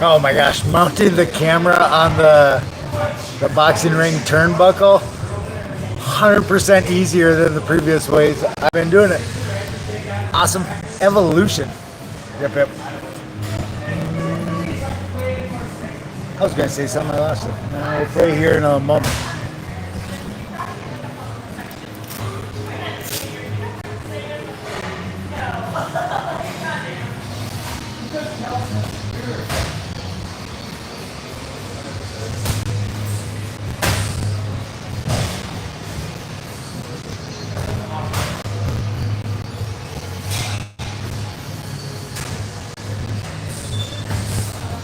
Oh my gosh, mounting the camera on the boxing ring turnbuckle, 100% easier than the previous ways I've been doing it. Awesome evolution. Yep, yep. I was gonna say something, I lost it. We'll play here in a moment.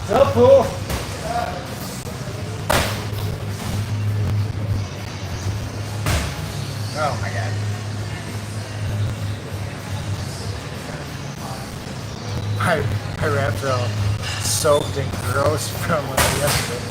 What's up, fool? Oh my god. My wraps are all soaked and gross from yesterday.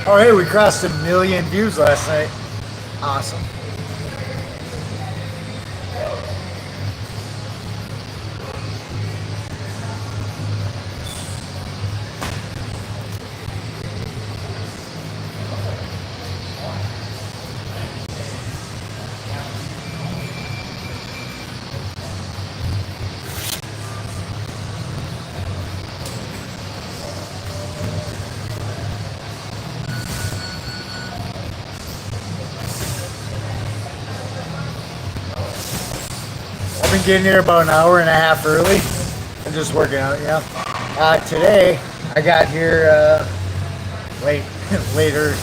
Oh, hey, we crossed 1 million views last night. Awesome. I've been getting here about an hour and a half early and just working out, yeah. Today, I got here later,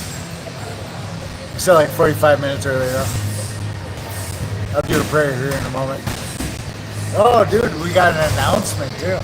so like 45 minutes early though. I'll do a prayer here in a moment. Oh, dude, we got an announcement too.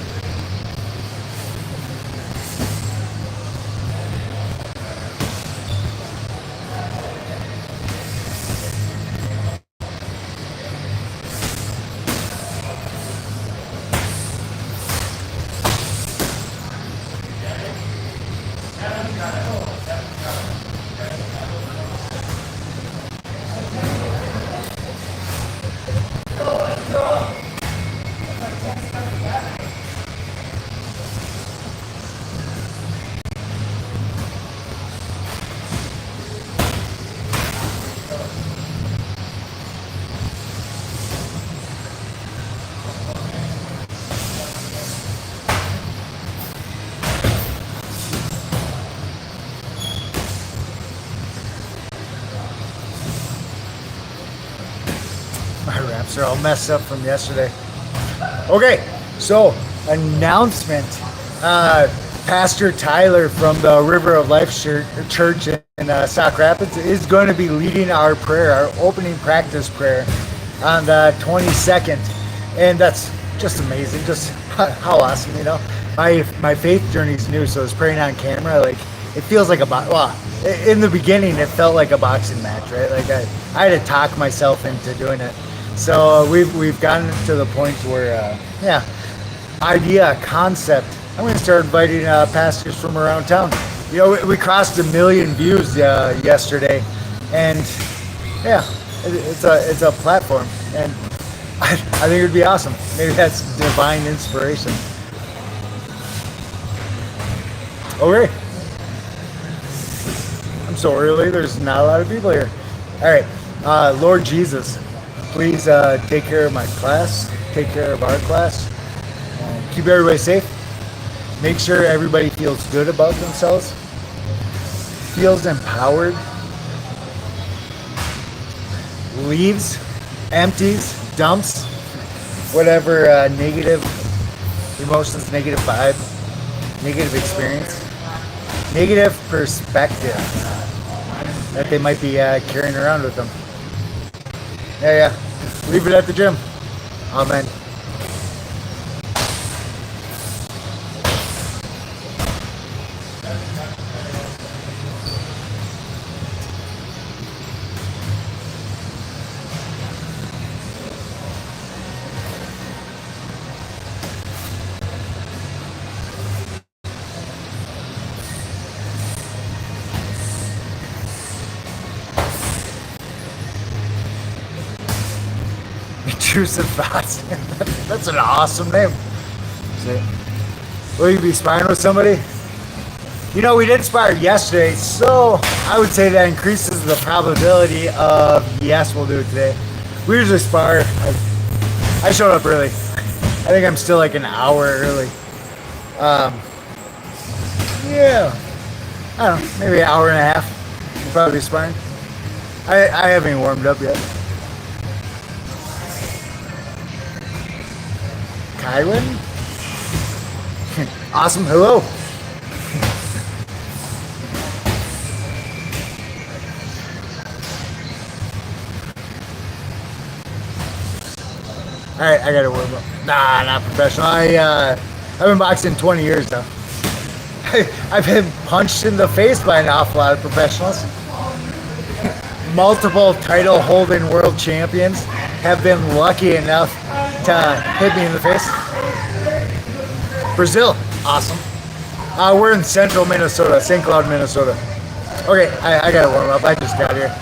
My wraps are all messed up from yesterday. Okay, so announcement. Pastor Tyler from the River of Life Church in Sauk Rapids is going to be leading our prayer, our opening practice prayer on the 22nd. And that's just amazing. Just how awesome, you know. My faith journey is new, so I was praying on camera. Like, it feels like in the beginning, it felt like a boxing match, right? Like I had to talk myself into doing it. So we've gotten to the point where, idea, concept. I'm going to start inviting pastors from around town. You know, we crossed 1 million views yesterday, and yeah, it's a platform, and I think it'd be awesome. Maybe that's divine inspiration. Okay. I'm so early. There's not a lot of people here. All right, Lord Jesus. Please take care of my class, take care of our class, keep everybody safe, make sure everybody feels good about themselves, feels empowered, leaves, empties, dumps, whatever negative emotions, negative vibe, negative experience, negative perspective that they might be carrying around with them. Yeah. Leave it at the gym. Amen. Intrusive thoughts. That's an awesome name. Will you be sparring with somebody? You know, we did spar yesterday, so I would say that increases the probability of yes, we'll do it today. We usually spar. I showed up early. I think I'm still like an hour early. Yeah. I don't know, maybe an hour and a half. We'll probably be sparring. I haven't even warmed up yet. Kylin? Awesome, hello. Alright, I gotta warm up. Nah, not professional. I've been boxing 20 years now. I've been punched in the face by an awful lot of professionals. Multiple title holding world champions have been lucky enough to hit me in the face. Brazil, awesome. We're in central Minnesota, St. Cloud, Minnesota. Okay, I gotta warm up. I just got here.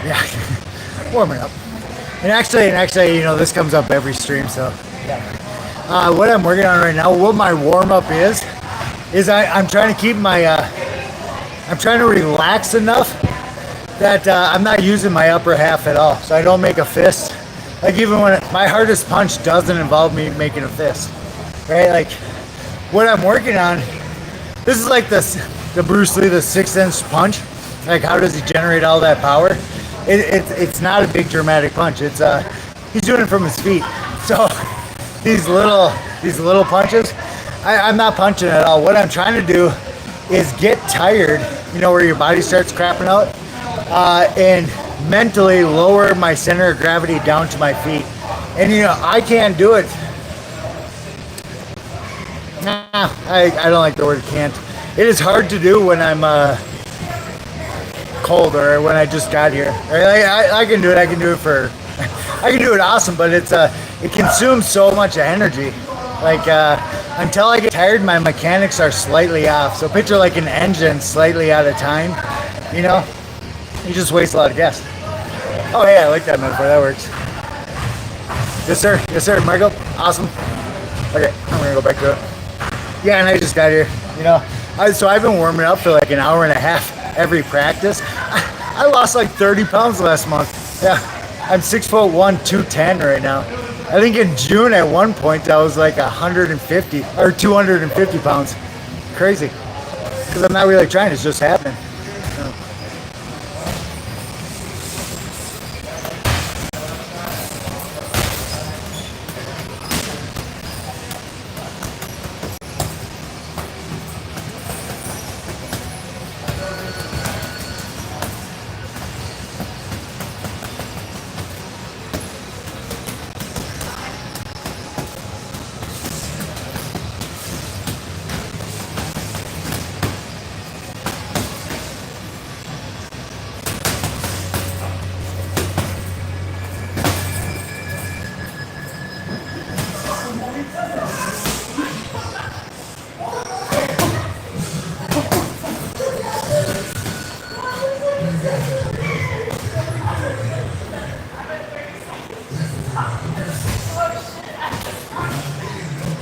Yeah, warming up. And actually, you know, this comes up every stream, so yeah. What I'm working on right now, what my warm up is I'm trying to keep my, I'm trying to relax enough that I'm not using my upper half at all, so I don't make a fist. Like even when my hardest punch doesn't involve me making a fist, right? Like what I'm working on, this is like the Bruce Lee, the 6-inch punch. Like how does he generate all that power? It's not a big dramatic punch. It's he's doing it from his feet. So these little punches, I'm not punching at all. What I'm trying to do is get tired, you know, where your body starts crapping out, and mentally lower my center of gravity down to my feet. And I can't do it. Nah, I don't like the word can't. It is hard to do when I'm cold or when I just got here. I can do it. I can do it for. I can do it awesome, but it consumes so much energy. Like until I get tired, my mechanics are slightly off. So picture like an engine slightly out of time. You just waste a lot of gas. Oh yeah, I like that metaphor. That works. Yes sir, Michael. Awesome. Okay, I'm gonna go back to it. Yeah, and I just got here. So I've been warming up for like an hour and a half every practice. I lost like 30 pounds last month. Yeah, I'm 6'1", 210 right now. I think in June at one point I was like 150 or 250 pounds. Crazy. Because I'm not really trying, it's just happening.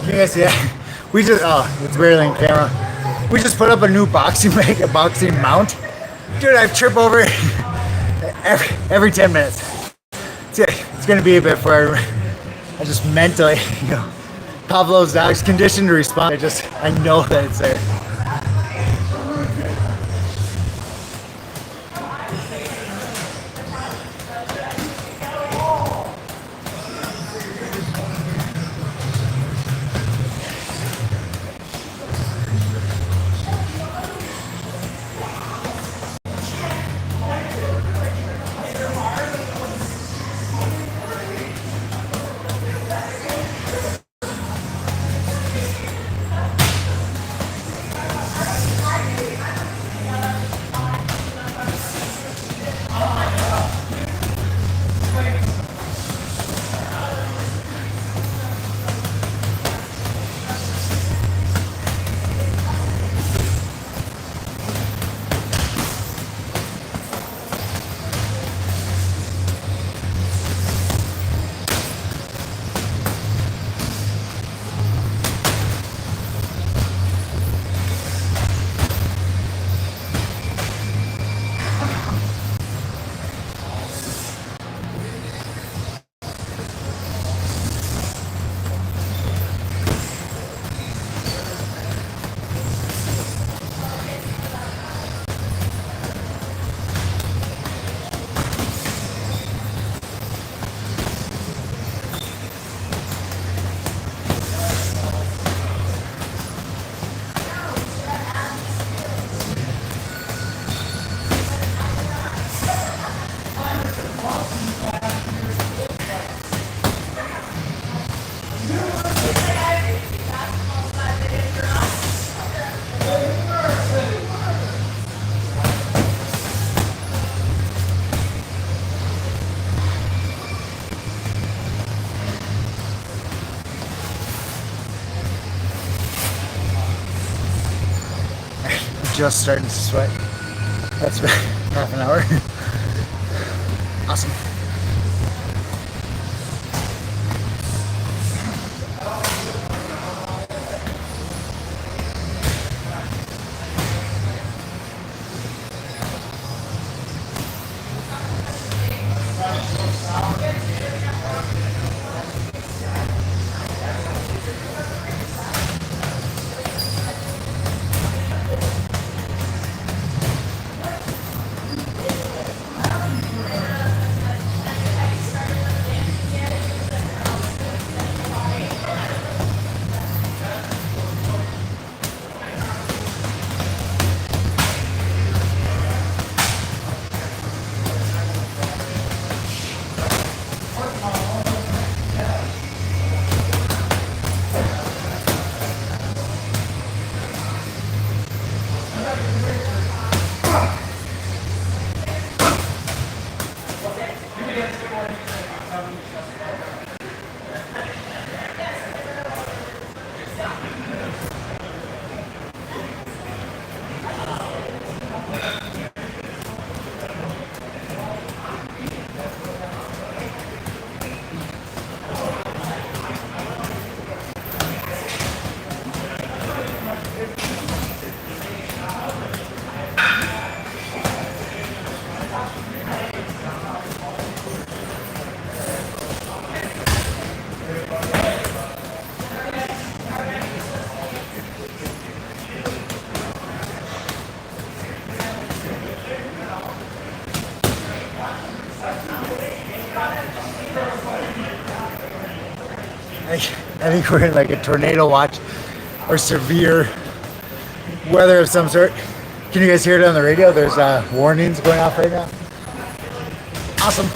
You guys see that? We just, it's barely in camera. We just put up a new boxing bag, a boxing mount. Dude, I trip over it every 10 minutes. It's going to be a bit for I just mentally, Pavlov's dog's conditioned to respond. I know that it's there. Just starting to sweat. That's been half an hour. Awesome. I think we're in like a tornado watch or severe weather of some sort. Can you guys hear it on the radio? There's warnings going off right now. Awesome.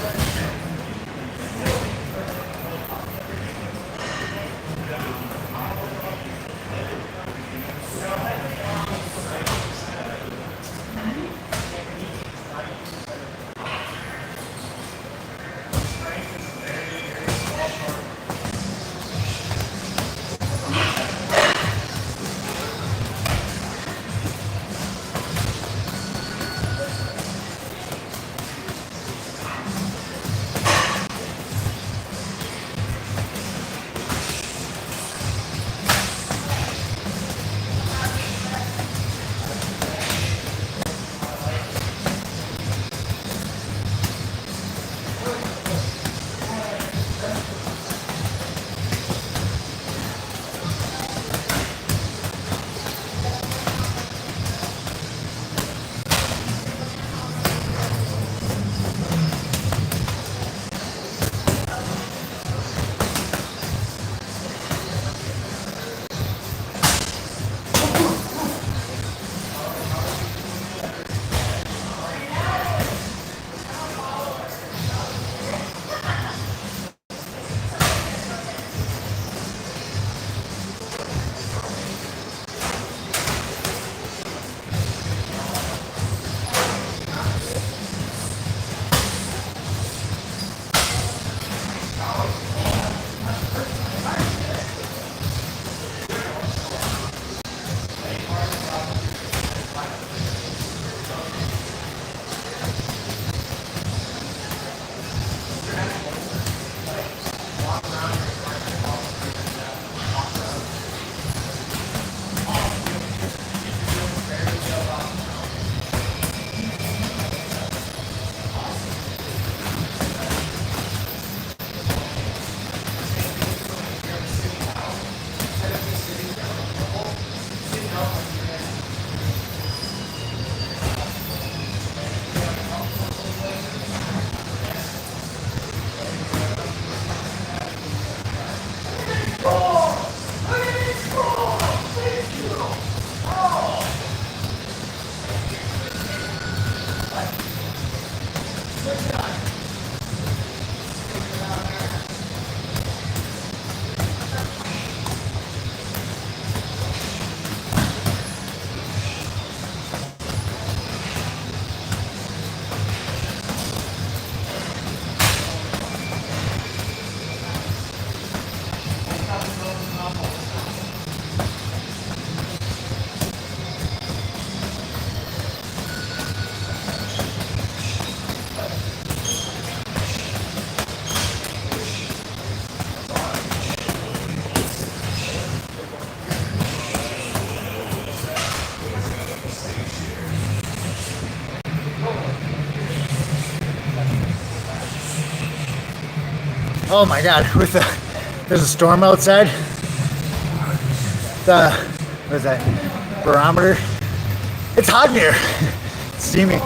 Oh my God! There's a storm outside. What is that? Barometer. It's hot in here. It's steaming.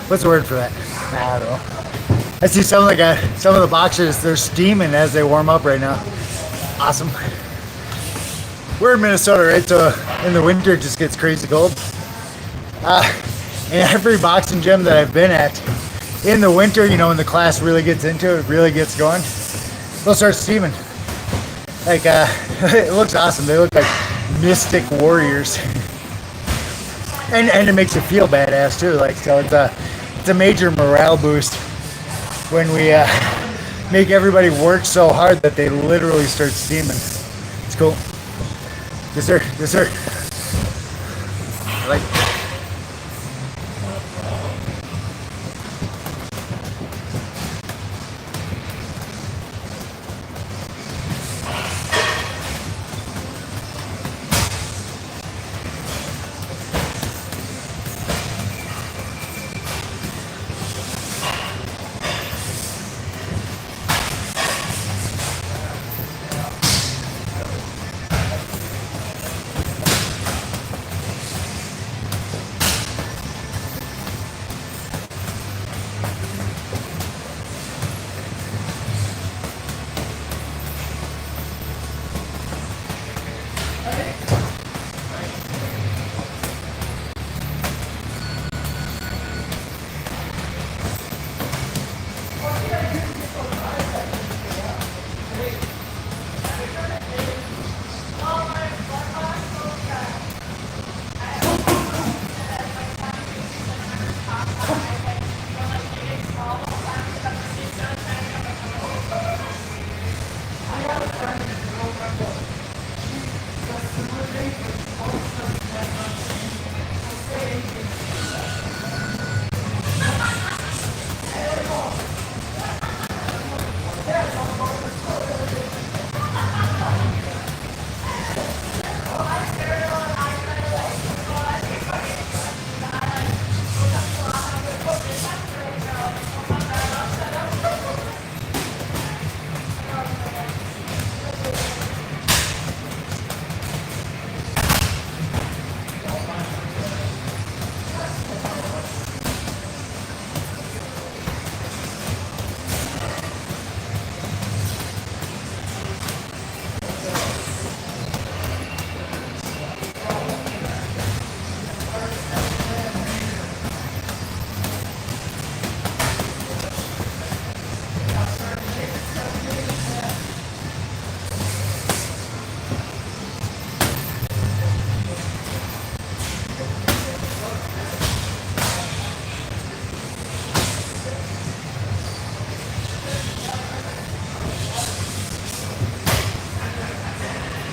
What's the word for that? I don't know. I see some of the boxers. They're steaming as they warm up right now. Awesome. We're in Minnesota, right? So in the winter it just gets crazy cold. In every boxing gym that I've been at, in the winter, you know, when the class really gets into it, really gets going, they'll start steaming. Like, it looks awesome. They look like mystic warriors. And it makes you feel badass too. Like, so it's a major morale boost. when we make everybody work so hard that they literally start steaming. It's cool. Yes, sir. Yes, sir. I like it.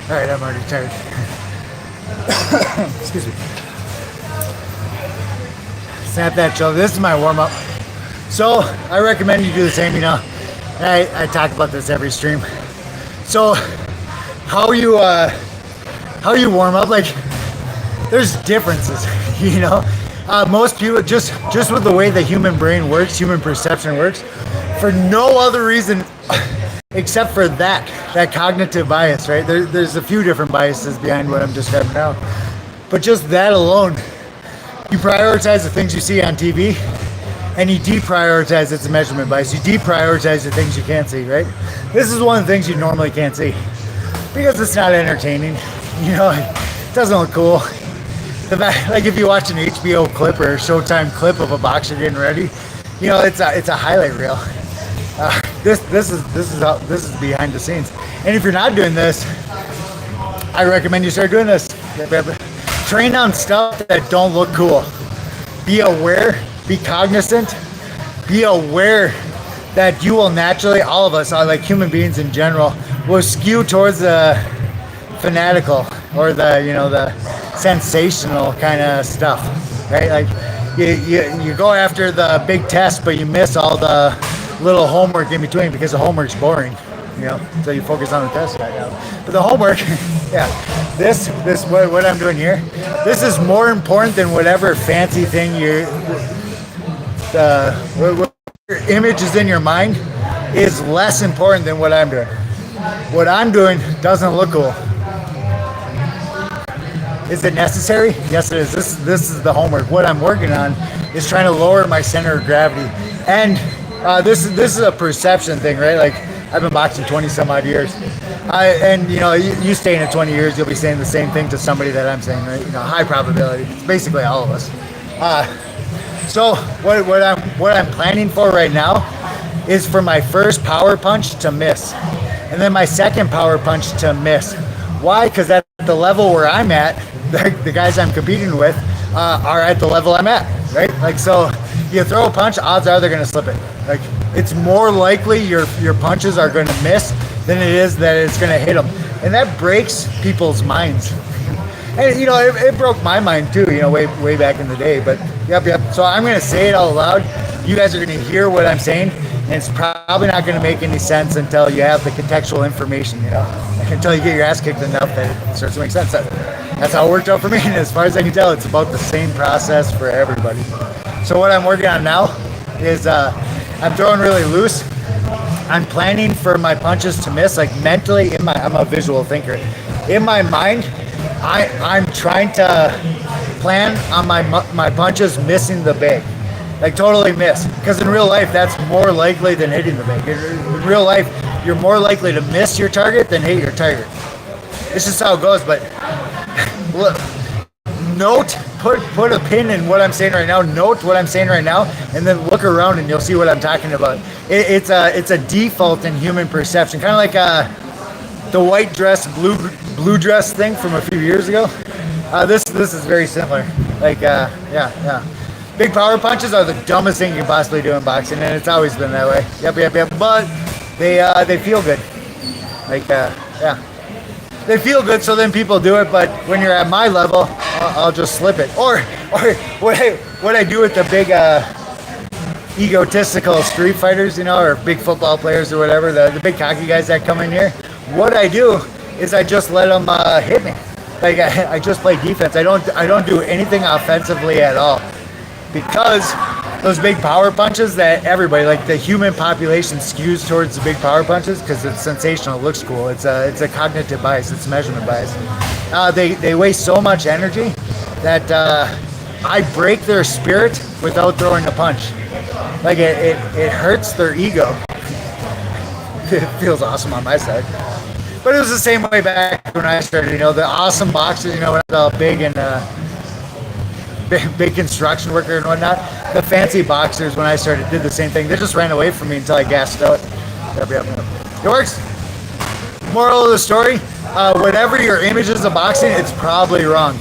All right, I'm already tired. Excuse me. Snap that shoulder. This is my warm up. So I recommend you do the same. I talk about this every stream. So how you warm up, like there's differences. Most people just with the way the human brain works, human perception works, for no other reason except for that cognitive bias, right? There's a few different biases behind what I'm describing now, but just that alone, you prioritize the things you see on TV, and you deprioritize. It's a measurement bias. You deprioritize the things you can't see, right? This is one of the things you normally can't see because it's not entertaining. It doesn't look cool. Like if you watch an HBO clip or a Showtime clip of a boxer getting ready, it's a highlight reel. This is behind the scenes. And if you're not doing this, I recommend you start doing this. Train on stuff that don't look cool. Be aware, be cognizant, be aware that you will naturally, all of us, like human beings in general, will skew towards the fanatical or the sensational kind of stuff, right? Like you go after the big test, but you miss all the little homework in between because the homework's boring, so you focus on the test right now. But the homework, yeah, this what I'm doing here, this is more important than whatever fancy thing what image is in your mind is less important than what I'm doing. What I'm doing doesn't look cool. Is it necessary? Yes, it is. This is the homework. What I'm working on is trying to lower my center of gravity, and this is a perception thing, right? Like I've been boxing 20 some odd years, and you stay in it 20 years, you'll be saying the same thing to somebody that I'm saying, right? High probability. It's basically all of us. So what I'm planning for right now is for my first power punch to miss, and then my second power punch to miss. Why? Because at the level where I'm at, the guys I'm competing with are at the level I'm at, right? Like, so you throw a punch, odds are they're going to slip it. Like, it's more likely your punches are going to miss than it is that it's going to hit them. And that breaks people's minds. And, you know, it broke my mind too, you know, way back in the day. But, yep. So I'm going to say it out loud. You guys are going to hear what I'm saying. And it's probably not going to make any sense until you have the contextual information, you know, until you get your ass kicked enough that it starts to make sense. That's how it worked out for me. And as far as I can tell, it's about the same process for everybody. So what I'm working on now is I'm throwing really loose. I'm planning for my punches to miss, like mentally. I'm a visual thinker. In my mind, I'm trying to plan on my punches missing the bag. Like totally miss. Because in real life, that's more likely than hitting the bag. In real life, you're more likely to miss your target than hit your target. This is how it goes, but look, put a pin in what I'm saying right now, note what I'm saying right now, and then look around and you'll see what I'm talking about. It's a default in human perception, kind of like the white dress, blue dress thing from a few years ago. This is very similar. Like, yeah. Big power punches are the dumbest thing you can possibly do in boxing, and it's always been that way. Yep. But they feel good. Like, yeah. They feel good, so then people do it. But when you're at my level, I'll just slip it. Or what I do with the big egotistical street fighters, you know, or big football players or whatever, the big cocky guys that come in here. What I do is I just let them hit me. Like I just play defense. I don't do anything offensively at all. Because those big power punches that everybody, like the human population, skews towards the big power punches because it's sensational, it looks cool. It's a cognitive bias, it's a measurement bias. They waste so much energy that I break their spirit without throwing a punch. Like it hurts their ego. It feels awesome on my side. But it was the same way back when I started. You know, the awesome boxers, you know, when I was all big and big construction worker and whatnot. The fancy boxers, when I started, did the same thing. They just ran away from me until I gassed out. Yep. It works. Moral of the story, whatever your image is of boxing, it's probably wrong.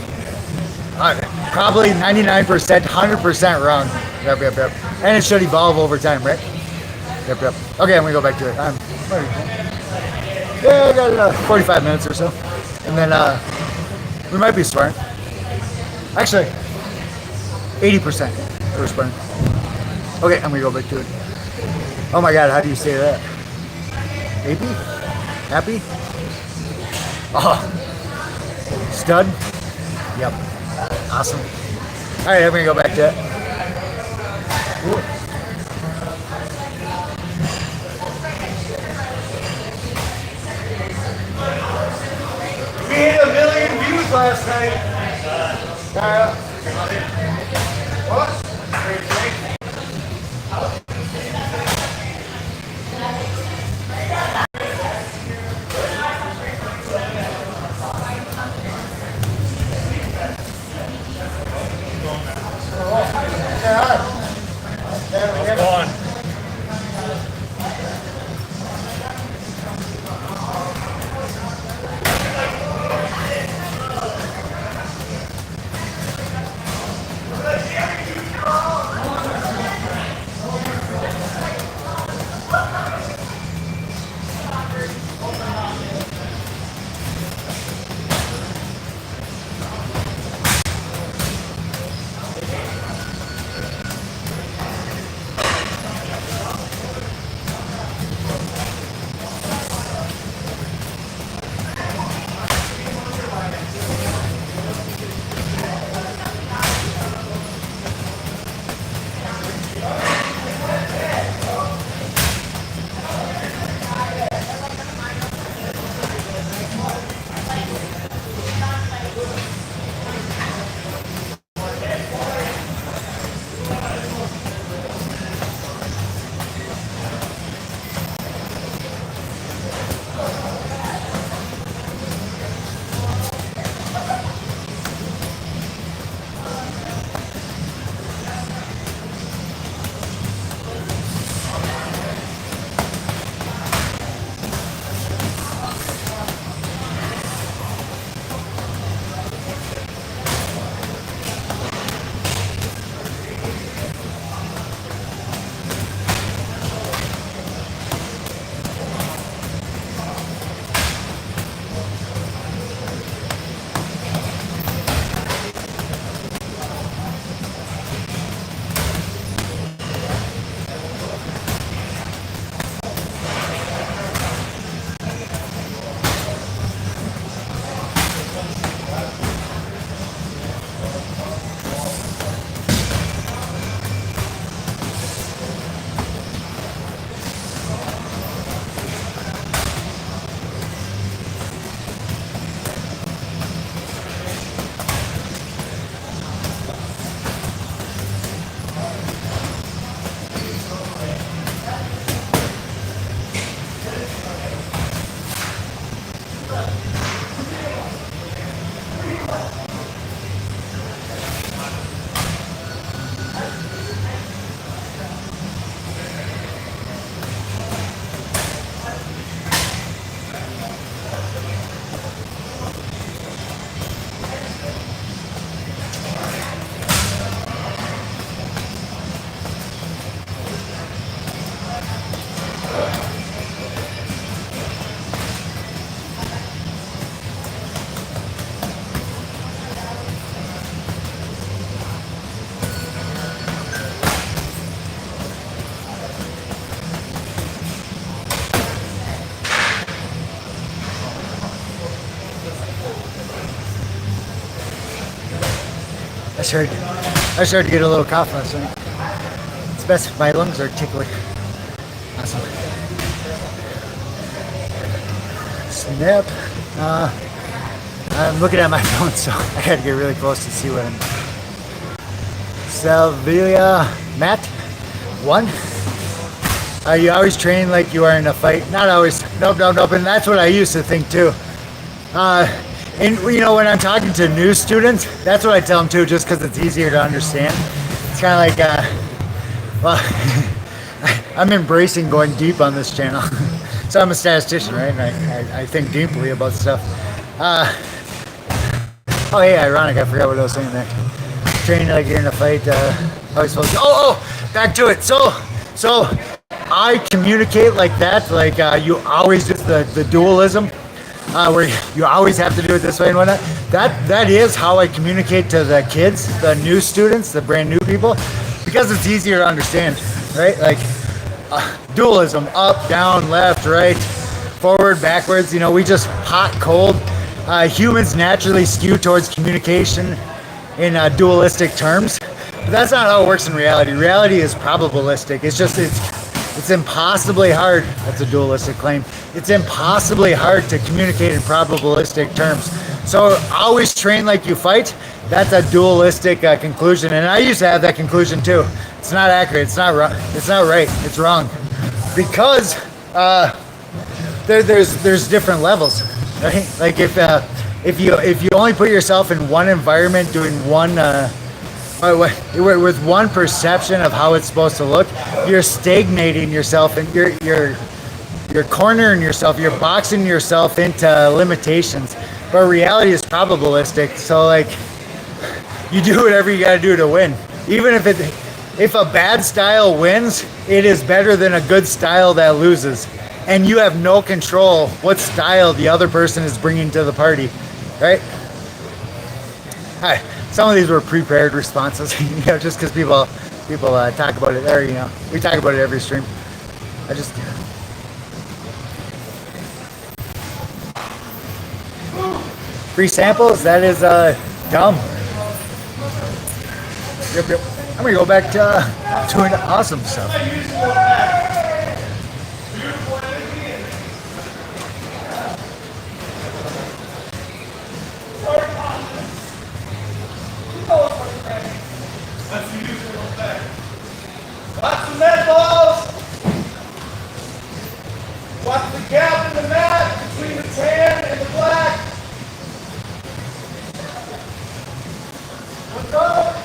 Probably 99%, 100% wrong. Yep. And it should evolve over time, right? Yep. Okay, I'm going to go back to it. I got 45 minutes or so. And then we might be sparring. Actually, 80% for sparring. Okay, I'm gonna go back to it. Oh my God, how do you say that? Happy? Oh, stud? Yep, awesome. All right, I'm gonna go back to it. We hit 1 million views last night. What? I started to get a little cough last night. It's best if my lungs are tickly. Awesome. Snap. I'm looking at my phone, so I gotta get really close to see what I'm. Salvia Matt 1. You always train like you are in a fight. Not always. Nope. And that's what I used to think too. And you know, when I'm talking to new students, that's what I tell them too, just because it's easier to understand. It's kind of like, well, I'm embracing going deep on this channel. So I'm a statistician, right? And I think deeply about stuff. Oh, hey, ironic. I forgot what I was saying there. Training like you're in a fight. How are you supposed to? Oh, back to it. So I communicate like that. Like you always do the dualism, where you always have to do it this way and whatnot. That is how I communicate to the kids, the new students, the brand new people, because it's easier to understand, right? Like dualism, up, down, left, right, forward, backwards. You know, we just hot, cold. Humans naturally skew towards communication in dualistic terms, but that's not how it works in reality. Reality is probabilistic. It's impossibly hard. That's a dualistic claim. It's impossibly hard to communicate in probabilistic terms. So always train like you fight. That's a dualistic conclusion, and I used to have that conclusion too. It's not accurate. It's not right. It's not right. It's wrong, because there's different levels, right? Like if you only put yourself in one environment doing one with one perception of how it's supposed to look, you're stagnating yourself, and you're cornering yourself, you're boxing yourself into limitations. But reality is probabilistic, so like you do whatever you gotta do to win. Even if a bad style wins, it is better than a good style that loses. And you have no control what style the other person is bringing to the party, right? Hi. Some of these were prepared responses, you know, just because people talk about it there. You know, we talk about it every stream. Free samples. That is dumb. Yep. I'm gonna go back to doing awesome stuff. Watch the med balls. Watch the gap in the mat between the tan and the black. What's up?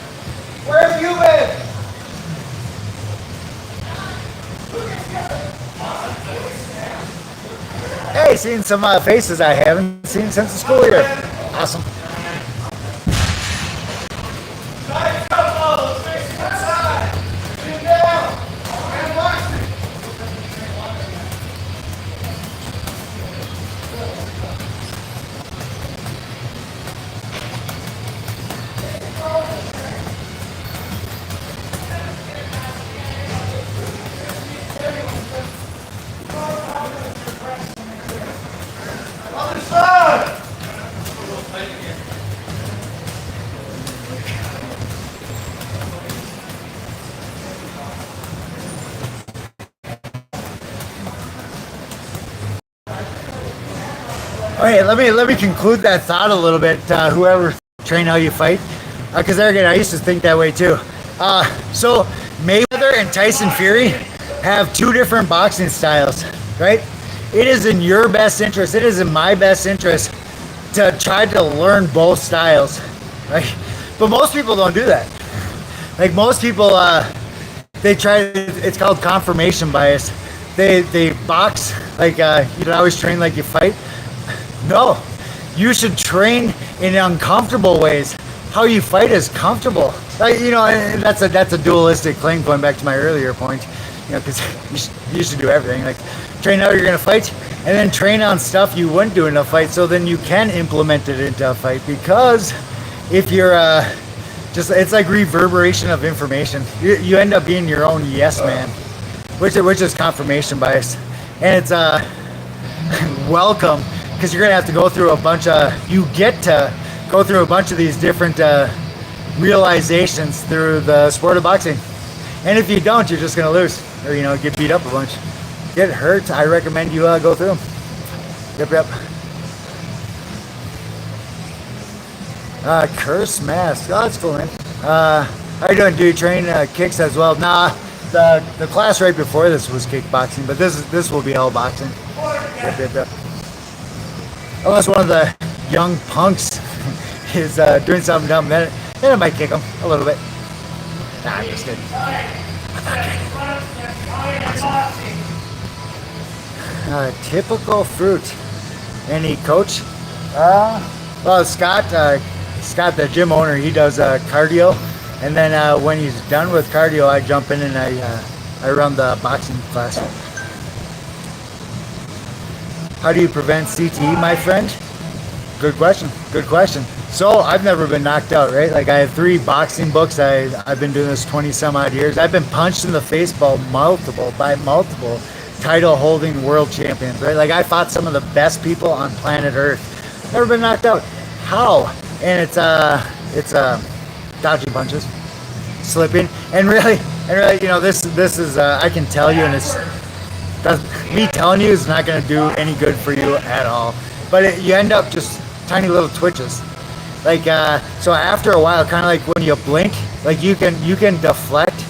Where have you been? Hey, seeing some faces I haven't seen since the school year. Awesome. All right, let me conclude that thought a little bit. Whoever train how you fight, because there again, I used to think that way too. So Mayweather and Tyson Fury have two different boxing styles, right? It is in your best interest. It is in my best interest to try to learn both styles, right? But most people don't do that. Like most people, they try. It's called confirmation bias. They box like you can always train like you fight. No, you should train in uncomfortable ways. How you fight is comfortable. Like, you know, and that's a dualistic claim, going back to my earlier point. You know, because you should do everything. Like train how you're gonna fight, and then train on stuff you wouldn't do in a fight, so then you can implement it into a fight. Because if you're it's like reverberation of information. You end up being your own yes man, which is confirmation bias, and it's welcome. Because you're gonna have to go through a bunch of these different realizations through the sport of boxing. And if you don't, you're just going to lose or, get beat up a bunch. Get hurt, I recommend you go through them. Yep. Curse mask. Oh, that's cool, man. How you doing? Do you train kicks as well? Nah, the class right before this was kickboxing, but this will be all boxing. Yep. Unless one of the young punks is doing something dumb, then I might kick him a little bit. Nah, I'm just kidding. Typical fruit. Any coach? Well, Scott, the gym owner, he does cardio, and then when he's done with cardio, I jump in and I run the boxing class. How do you prevent CTE, my friend? Good question. So I've never been knocked out, right? Like I have 3 boxing books. I've been doing this 20 some odd years. I've been punched in the face by multiple title holding world champions, right? Like I fought some of the best people on planet Earth. Never been knocked out. How? And it's dodging punches, slipping, and really, this is I can tell you, and me telling you is not going to do any good for you at all. But you end up just tiny little twitches. Like so after a while, kind of like when you blink, like you can deflect,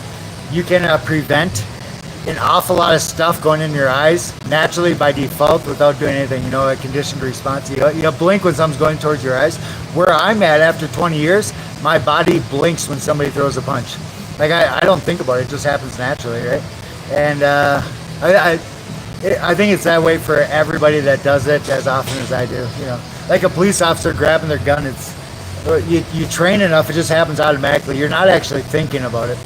you can prevent an awful lot of stuff going in your eyes naturally by default without doing anything. A conditioned response. You blink when something's going towards your eyes. Where I'm at after 20 years, my body blinks when somebody throws a punch. Like I don't think about it; it just happens naturally, right? And I think it's that way for everybody that does it as often as I do. Like a police officer grabbing their gun. It's you train enough, it just happens automatically. You're not actually thinking about it.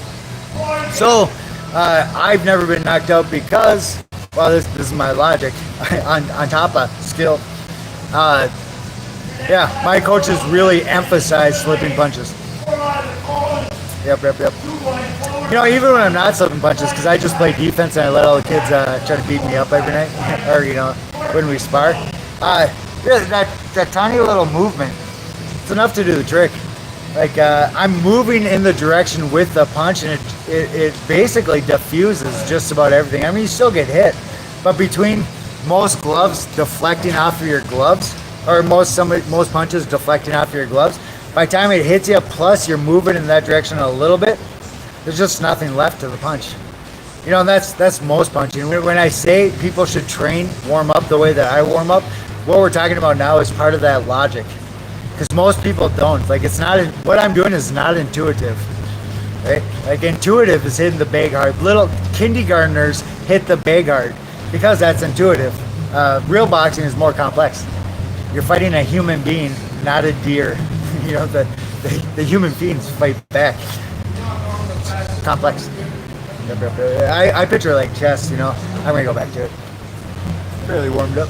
So I've never been knocked out because, well, this is my logic on top of skill. Yeah, my coaches really emphasize slipping punches. Yep. Even when I'm not slipping punches, because I just play defense and I let all the kids try to beat me up every night, or when we spar. Really, that tiny little movement, it's enough to do the trick. Like I'm moving in the direction with the punch, and it basically diffuses just about everything. I mean, you still get hit, but between most gloves deflecting off of your gloves, or most punches deflecting off of your gloves, by the time it hits you, plus you're moving in that direction a little bit, there's just nothing left to the punch. And that's most punching. When I say people should warm up the way that I warm up, what we're talking about now is part of that logic. Because most people don't. Like what I'm doing is not intuitive. Right? Like intuitive is hitting the bag hard. Little kindergartners hit the bag hard because that's intuitive. Real boxing is more complex. You're fighting a human being, not a deer. The human beings fight back. Complex. I picture like chess, I'm gonna go back to it. Really warmed up.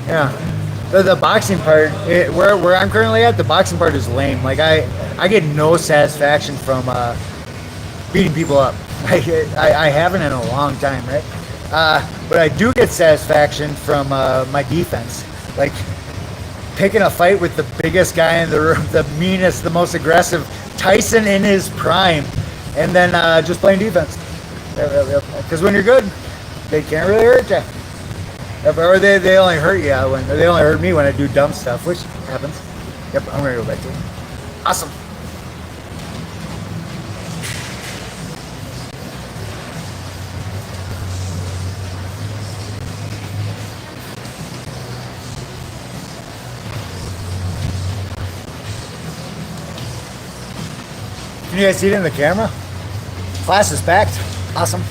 Yeah. The boxing part, where I'm currently at, the boxing part is lame. Like I get no satisfaction from beating people up. I haven't in a long time, right? But I do get satisfaction from my defense. Like picking a fight with the biggest guy in the room, the meanest, the most aggressive, Tyson in his prime, and then just playing defense. Because when you're good, they can't really hurt you. Or they only hurt you they only hurt me when I do dumb stuff, which happens. Yep, I'm gonna go back to it. Awesome. Can you guys see it in the camera? Class is packed. Awesome.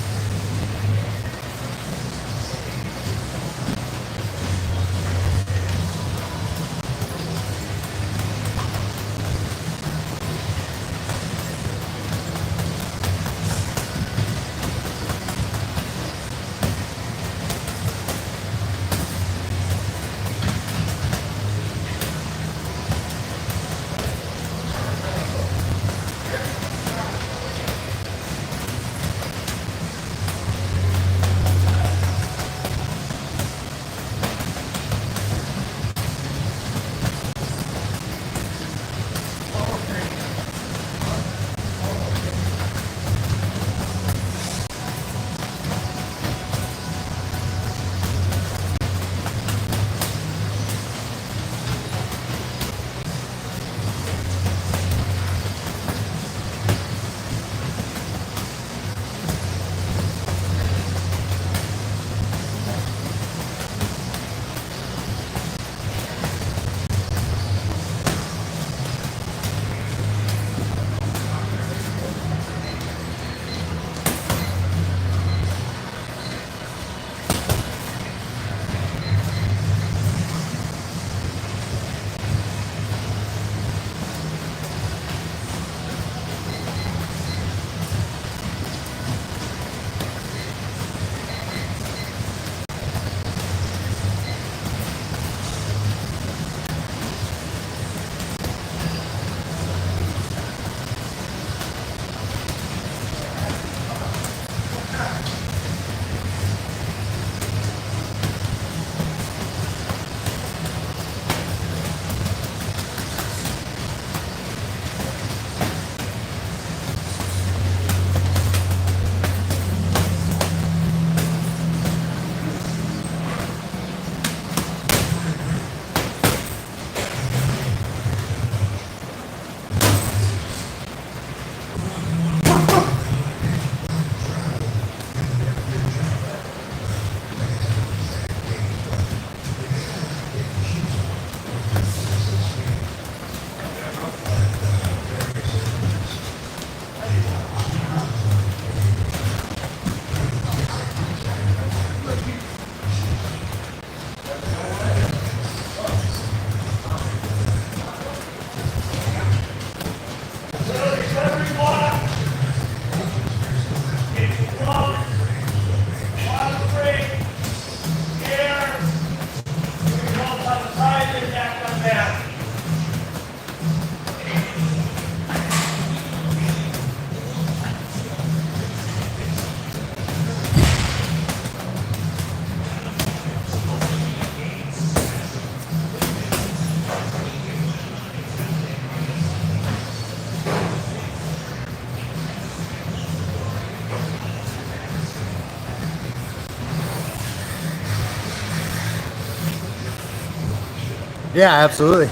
Yeah, absolutely.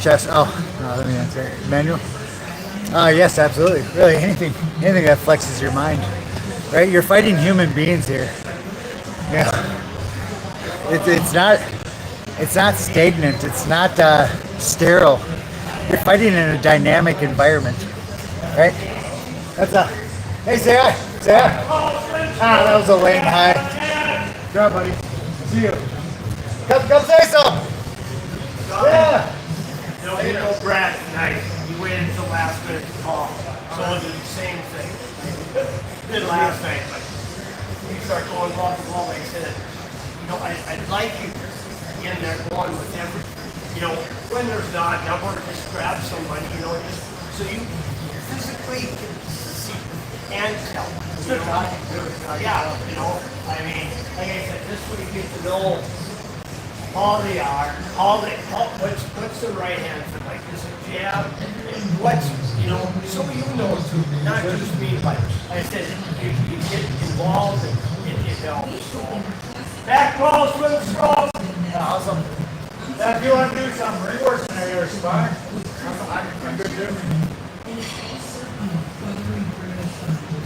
Chest. Oh, let me answer. Manual. Yes, absolutely. Really, anything that flexes your mind, right? You're fighting human beings here. Yeah, it's not stagnant. It's not sterile. You're fighting in a dynamic environment, right? That's a. Hey, say hi. Say hi. That was a lame hi. Good job, buddy. See you. Come say something. Yeah. No Brad tonight. He waited until last minute to call. So I'll do the same thing. Did last night, but we start going off the wall. Like I said, I'd like you in there going with every, when there's not, I want to just grab somebody, just so you physically can see and tell. Yeah, I mean, like I said, this way you get to know how they are, what's the right hand for, like, is a jab, what's, so too, not just me, but like I said, you get involved and it helps. So, back balls with the strong. Awesome. Now, if you want to do some ring work tonight or sparring, I'm good too.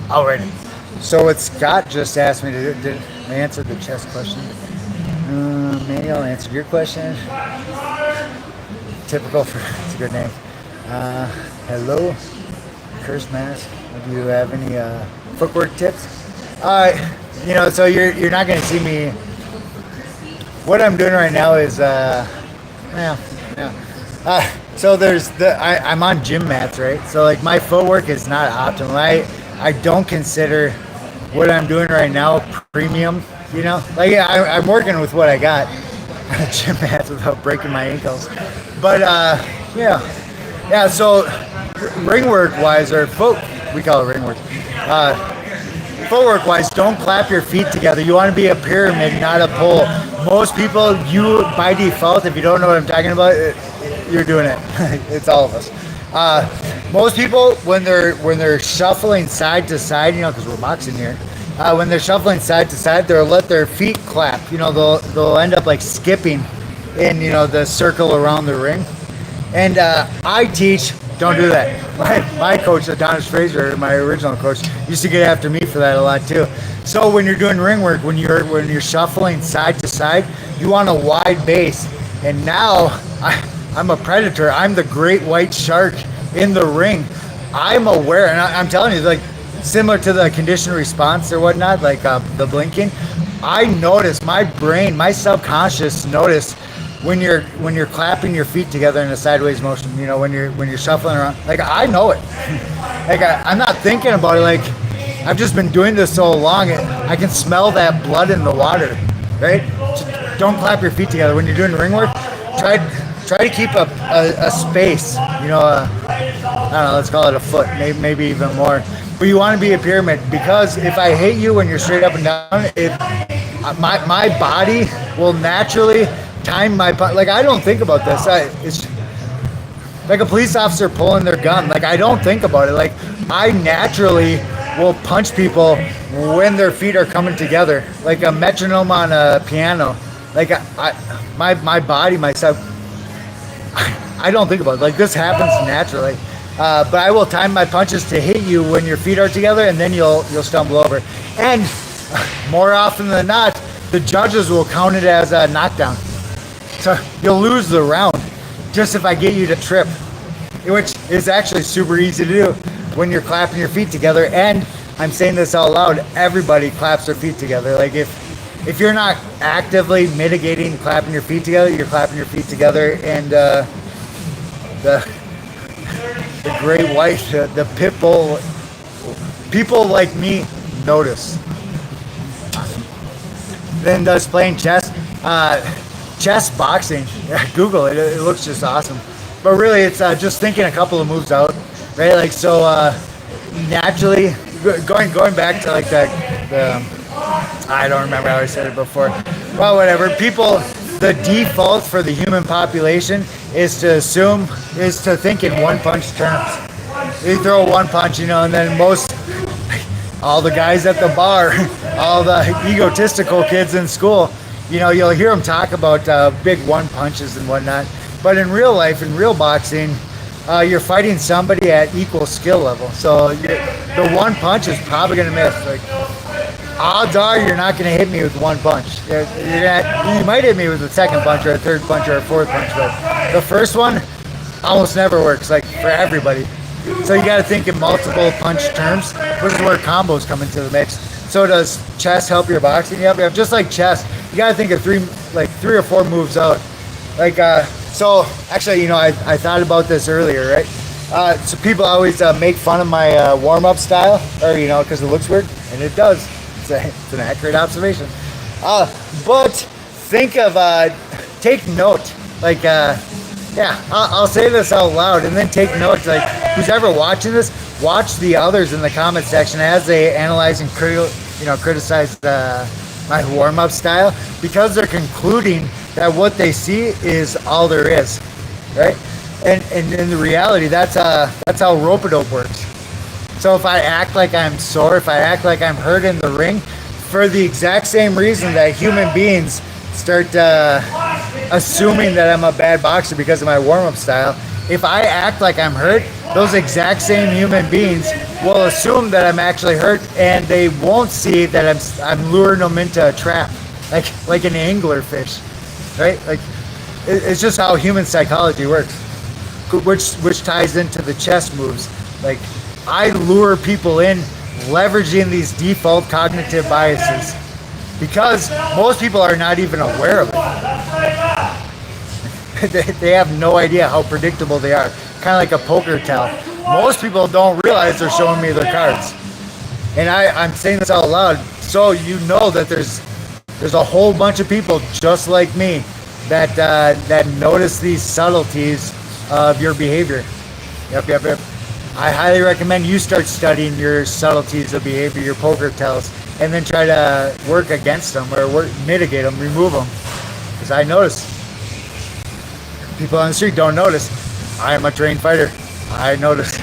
Alrighty. So what Scott just asked me to do, did I answer the chest question? Maybe I'll answer your question. Typical for, it's a good name. Hello, Curse Mask. Do you have any footwork tips? So you're not going to see me. What I'm doing right now is, so I'm on gym mats, right? So like my footwork is not optimal. I don't consider what I'm doing right now premium, Like I'm working with what I got, gym mats without breaking my ankles. But yeah. So ring work wise, or we call it ring work. Footwork wise, don't clap your feet together. You want to be a pyramid, not a pole. Most people, by default, if you don't know what I'm talking about, you're doing it. It's all of us. Most people, when they're shuffling side to side, because we're boxing here, when they're shuffling side to side, they'll let their feet clap. They'll end up like skipping in the circle around the ring. And I teach, don't do that. My coach, Adonis Fraser, my original coach, used to get after me for that a lot too. So when you're doing ring work, when you're shuffling side to side, you want a wide base. And now I'm a predator. I'm the great white shark in the ring. I'm aware, and I'm telling you, like similar to the conditioned response or whatnot, like the blinking. I notice my brain, my subconscious notice when you're clapping your feet together in a sideways motion, when you're shuffling around, like I know it. Like I'm not thinking about it. Like I've just been doing this so long, I can smell that blood in the water, right? So don't clap your feet together when you're doing ring work. Try to keep a space, I don't know, let's call it a foot, maybe even more. But you want to be a pyramid, because if I hit you when you're straight up and down, my body will naturally time my punch. Like I don't think about this. It's like a police officer pulling their gun. Like I don't think about it. Like I naturally will punch people when their feet are coming together, like a metronome on a piano. Like my body, myself, I don't think about it. Like this happens naturally. But I will time my punches to hit you when your feet are together, and then you'll stumble over. And more often than not, the judges will count it as a knockdown. So you'll lose the round just if I get you to trip, which is actually super easy to do when you're clapping your feet together. And I'm saying this out loud, everybody claps their feet together. Like if you're not actively mitigating clapping your feet together, you're clapping your feet together. And the great white, the pit bull, people like me notice. Then does playing chess. Chess boxing, Google it. It looks just awesome. But really, it's just thinking a couple of moves out, right? Like so, naturally, going back to like the I don't remember how I said it before. Well, whatever. People, the default for the human population is to think in one punch terms. They throw one punch, and then all the guys at the bar, all the egotistical kids in school, you'll hear them talk about big one punches and whatnot. But in real life, in real boxing, you're fighting somebody at equal skill level. So the one punch is probably going to miss. Like, odds are you're not going to hit me with one punch. You might hit me with a second punch or a third punch or a fourth punch, but the first one almost never works, like for everybody. So you got to think in multiple punch terms, which is where combos come into the mix. So does chess help your boxing? Yep. Just like chess, you got to think of three or four moves out. Like, so actually, I thought about this earlier, right? So people always make fun of my warm-up style, or, because it looks weird, and it does. It's an accurate observation. But think of, take note, like, I'll say this out loud and then take notes. Like, who's ever watching this, watch the others in the comment section as they analyze and criticize my warm-up style, because they're concluding that what they see is all there is, right? And in the reality, that's how rope-a-dope works. So if I act like I'm sore, if I act like I'm hurt in the ring, for the exact same reason that human beings start assuming that I'm a bad boxer because of my warm-up style, if I act like I'm hurt, those exact same human beings will assume that I'm actually hurt, and they won't see that I'm luring them into a trap, like an angler fish, right? Like, it's just how human psychology works, which ties into the chess moves. Like, I lure people in leveraging these default cognitive biases, because most people are not even aware of it. They have no idea how predictable they are. Kind of like a poker tell. Most people don't realize they're showing me their cards. And I'm saying this out loud so you know that there's a whole bunch of people just like me that notice these subtleties of your behavior. Yep. I highly recommend you start studying your subtleties of behavior, your poker tells, and then try to work against them or mitigate them, remove them. Because I notice. People on the street don't notice. I am a trained fighter. I notice.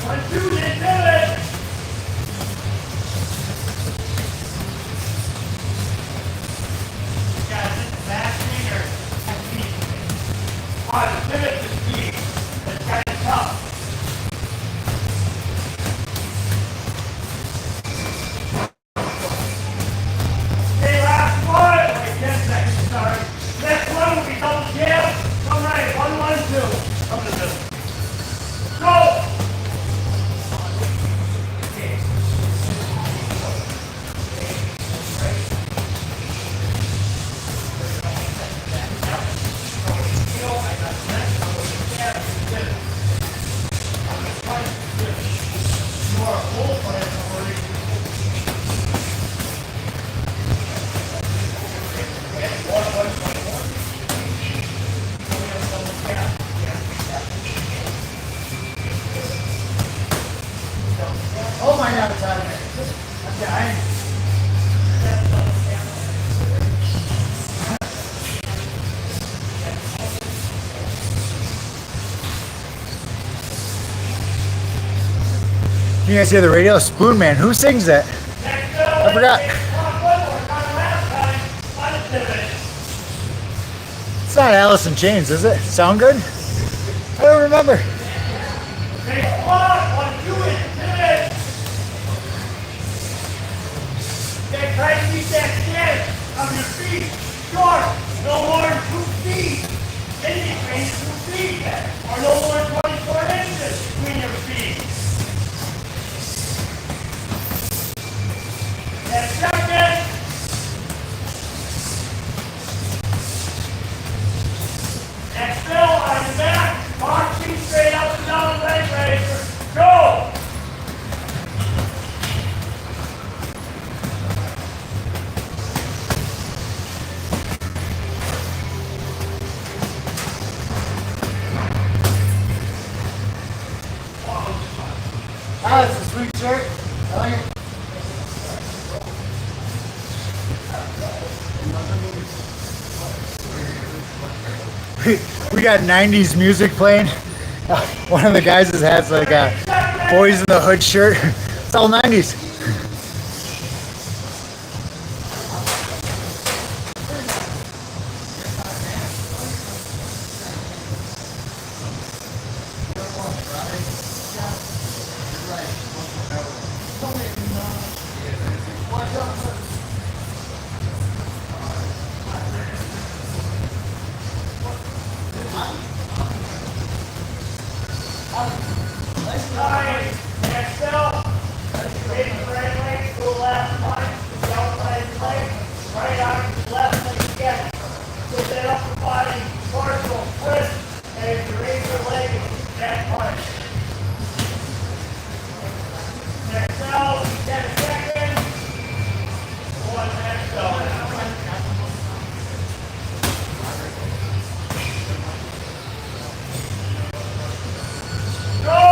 One, two, You guys hear the radio? Spoon Man. Who sings that? I forgot. It's not Alice in Chains, is it? Sound good? I don't remember. Try to keep that stance of your feet short, no more than 2 feet. Anything between 2 feet, or no more than 24 inches between your feet. And second, exhale on your back, boxing straight up and down, leg raiser. Go! Ah, it's a sweet shirt. I like it. We got 90s music playing. One of the guys has like a Boys in the Hood shirt. It's all 90s. Exhale. Raise the right leg to the left punch. The outside leg. Right arm to the left leg again. So that upper body torso twist. And if you raise your leg, that punch. Exhale. 10 seconds. One exhale. Go!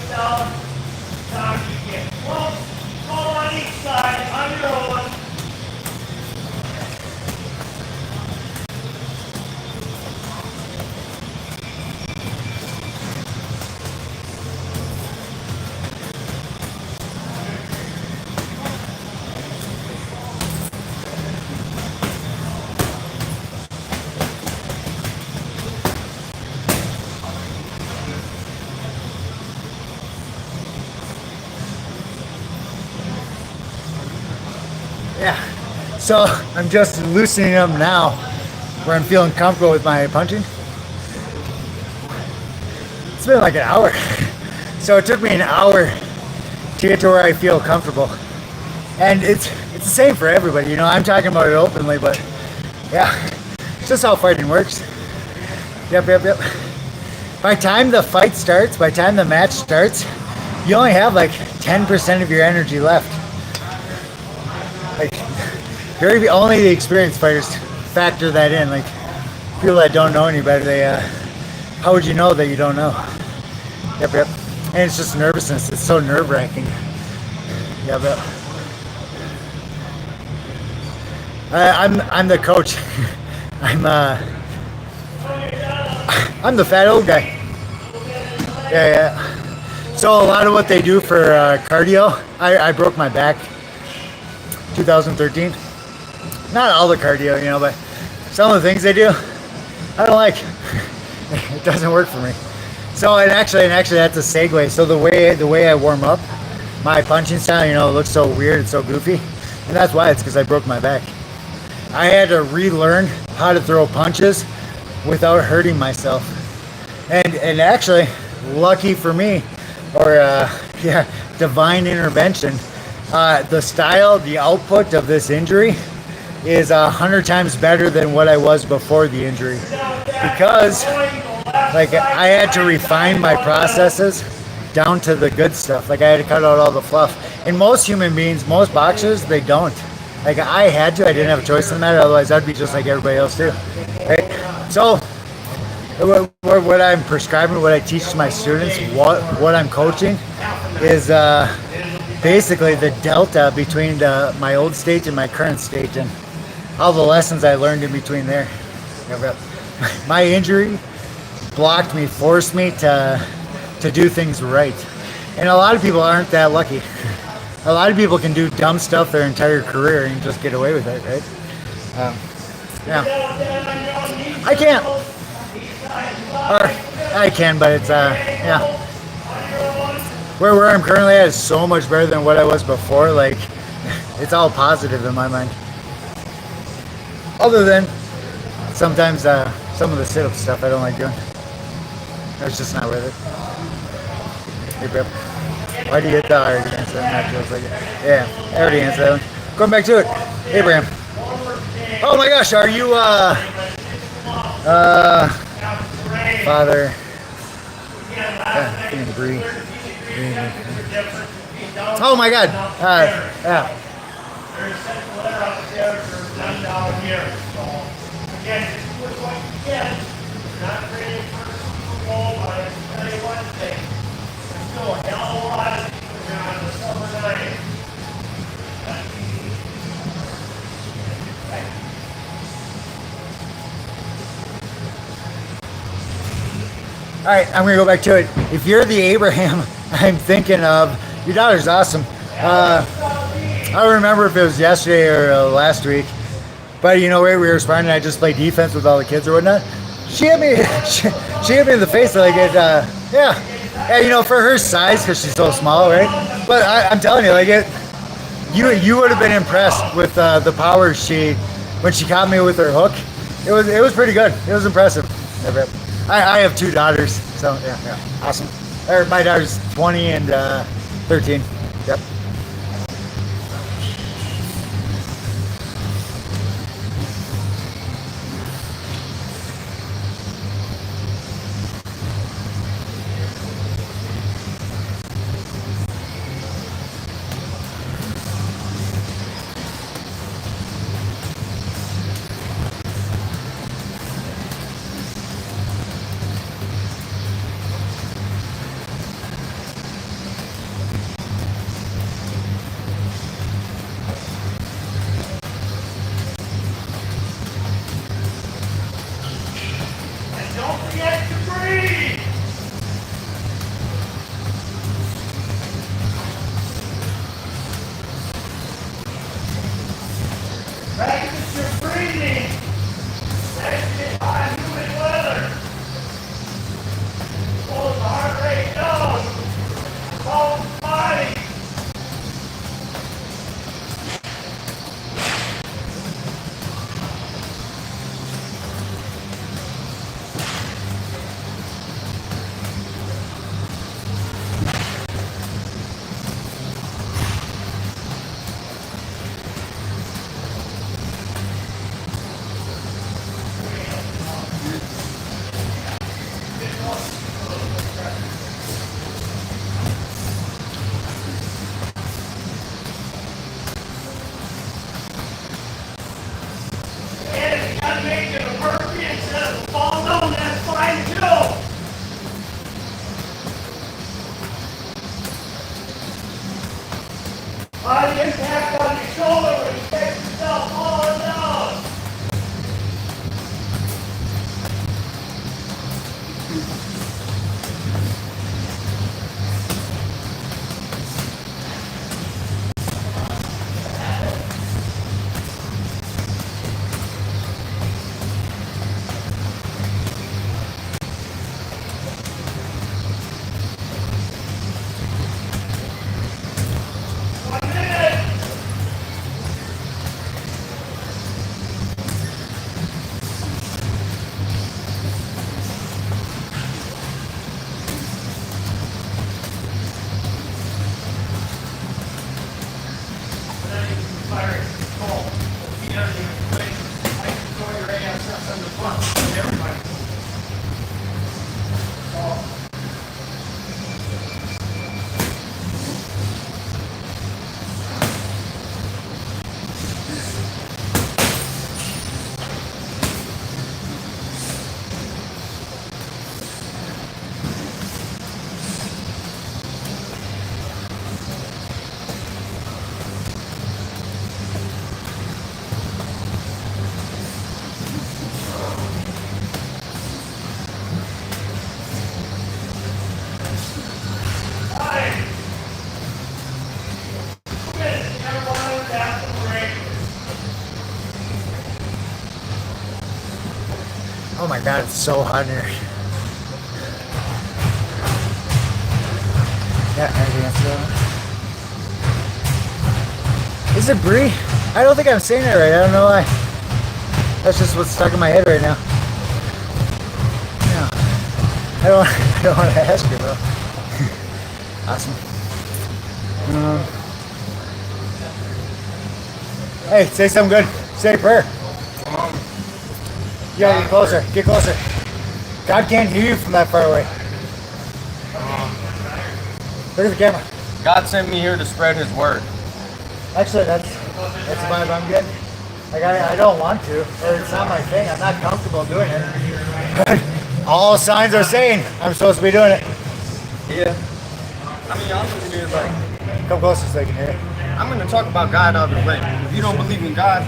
down, down you get. Well, go on each side, on your own. Yeah. So I'm just loosening them now where I'm feeling comfortable with my punching. It's been like an hour. So it took me an hour to get to where I feel comfortable. And it's the same for everybody, you know. I'm talking about it openly, but yeah, it's just how fighting works. Yep. By the time the fight starts, by the time the match starts, you only have like 10% of your energy left. Like, only the experienced fighters factor that in. Like, people that don't know any better, how would you know that you don't know? Yep. And it's just nervousness. It's so nerve-wracking. Yep. I'm the coach. I'm the fat old guy. Yeah. So a lot of what they do for cardio, I broke my back 2013. Not all the cardio, you know, but some of the things they do, I don't like. It doesn't work for me. So and actually that's a segue. So the way I warm up, my punching style, you know, it looks so weird, it's so goofy, and that's why. It's because I broke my back. I had to relearn how to throw punches without hurting myself. And actually, lucky for me, or divine intervention, the style, the output of this injury is 100 times better than what I was before the injury. Because like I had to refine my processes down to the good stuff. Like I had to cut out all the fluff. And most human beings, most boxers, they don't. Like I had to, I didn't have a choice in the matter, otherwise I'd be just like everybody else too. Right? So what I'm prescribing, what I teach to my students, what I'm coaching is basically the delta between my old state and my current state, and all the lessons I learned in between there. My injury blocked me, forced me to do things right. And a lot of people aren't that lucky. A lot of people can do dumb stuff their entire career and just get away with it, right? I can't. Or I can, but it's Where I'm currently at is so much better than what I was before. Like, it's all positive in my mind. Other than sometimes some of the sit-up stuff I don't like doing. It's just not worth it. Hey, Brett. Why do you get the already answer? That feels like it. Yeah, I already answered that one. Going back to it. Abraham. Oh my gosh, are you Father? Bree. Oh my God. Yeah. There's a central letter upstairs, there's none down here. So, again, just do what you can. You're not training for the Super Bowl, but I can tell you one thing. There's still a hell of a lot of people here on the summer night. All right, I'm going to go back to it. If you're the Abraham I'm thinking of, your daughter's awesome. I don't remember if it was yesterday or last week, but you know, we were sparring and I just played defense with all the kids or whatnot. She hit me, she hit me in the face like it, yeah, you know, for her size, because she's so small, right? But I'm telling you, like you would have been impressed with the power when she caught me with her hook. It was pretty good. It was impressive. I have two daughters, so yeah, awesome. My daughter's 20 and 13. Yep. Body impact on your shoulder when you catch yourself falling down. Oh my God, it's so hot in here. Yeah, anything else? Is it Brie? I don't think I'm saying it right. I don't know why. That's just what's stuck in my head right now. Yeah. I don't want to ask you, bro. Awesome. Hey, say something good. Say a prayer. Yeah, get closer. Get closer. God can't hear you from that far away. Look at the camera. God sent me here to spread His word. Actually, that's the vibe I'm getting. Like I don't want to, or it's not my thing. I'm not comfortable doing it. But all signs are saying I'm supposed to be doing it. Yeah. I mean, honestly, it's like, Come closer so I can hear it. I'm going to talk about God out of the way. If you don't believe in God,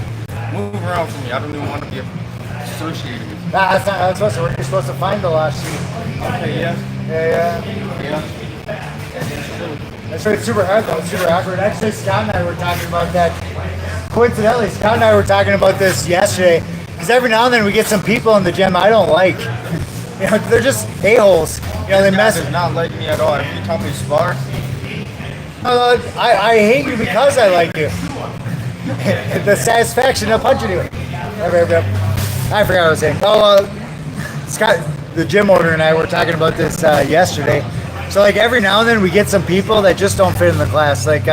move around from me. I don't even want to be associated with you. Nah, that's not how it's supposed to work. You're supposed to find the lost sheep. Okay, yeah. Yeah. That's right. It's super hard though. It's super awkward. Actually, Scott and I were talking about that. Coincidentally, Scott and I were talking about this yesterday. Because every now and then we get some people in the gym I don't like. You know, they're just a-holes. You know, they mess Does not like me at all. Every time we spar, I hate you because I like you. The satisfaction of punching you. I forgot what I was saying. Scott, the gym owner, and I were talking about this yesterday. So like every now and then we get some people that just don't fit in the class. Like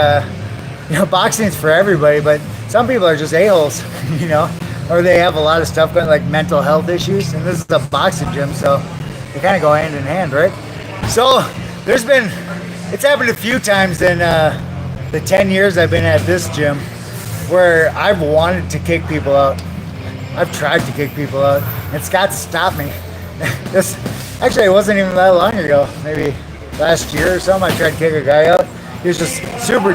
boxing's for everybody, but some people are just a-holes, you know, or they have a lot of stuff going, like mental health issues. And this is a boxing gym, so they kind of go hand in hand, right? So it's happened a few times in the 10 years I've been at this gym where I've wanted to kick people out. I've tried to kick people out, and Scott stopped me. Actually, it wasn't even that long ago, maybe last year or something. I tried to kick a guy out. He was just super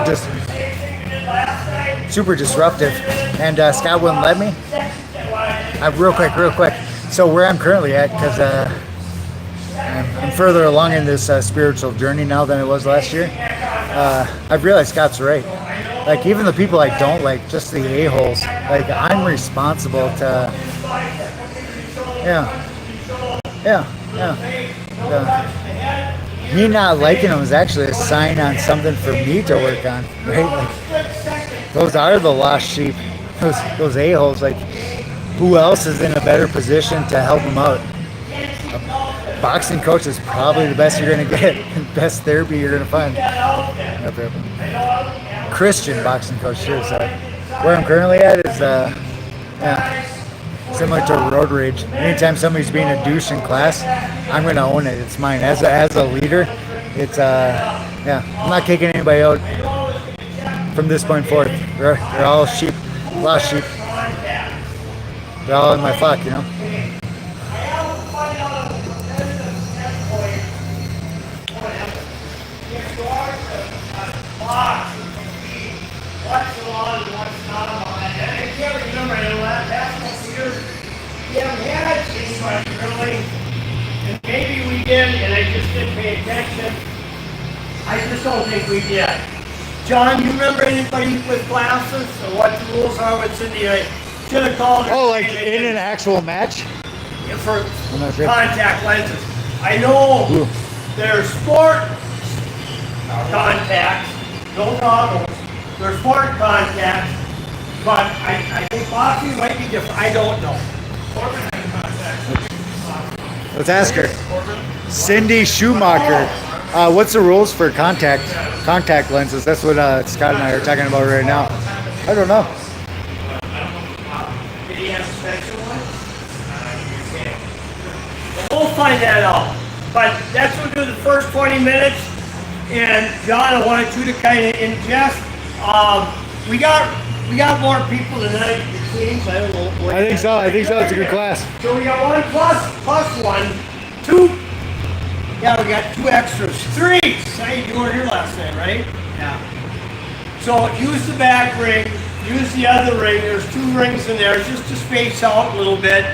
disruptive, and Scott wouldn't let me. Real quick. So where I'm currently at, because I'm further along in this spiritual journey now than it was last year. I've realized Scott's right. Like even the people I don't like, just the a-holes. Like I'm responsible to. Me not liking them is actually a sign on something for me to work on, right? Like, those are the lost sheep. Those a-holes. Like, who else is in a better position to help them out? A boxing coach is probably the best you're going to get, best therapy you're going to find. Christian boxing coach too. So where I'm currently at is similar to road rage. Anytime somebody's being a douche in class, I'm gonna own it. It's mine. As a leader, it's I'm not kicking anybody out from this point forward. They're all sheep, lost sheep. They're all in my flock, you know. did, and I just didn't pay attention. I just don't think we did. John, you remember anybody with glasses or what the rules are with Cindy? I should have called her. Oh, like in an actual match? For I'm not sure. contact lenses. I know there's sport contacts, no goggles. There's sport contacts, but I think boxing might be different. I don't know. Let's ask her. Cindy Schumacher. What's the rules for contact lenses? That's what Scott and I are talking about right now. I don't know. Did he have a special one? We'll find that out. But that's what we'll do the first 20 minutes. And John, I wanted you to kind of ingest. We got more people tonight. It seems. I don't know. I think so. It's a good class. So we got one plus one, two. Yeah, we got 2 extras. 3. Hey, you weren't here last night, right? Yeah. So use the back ring. Use the other ring. There's 2 rings in there just to space out a little bit.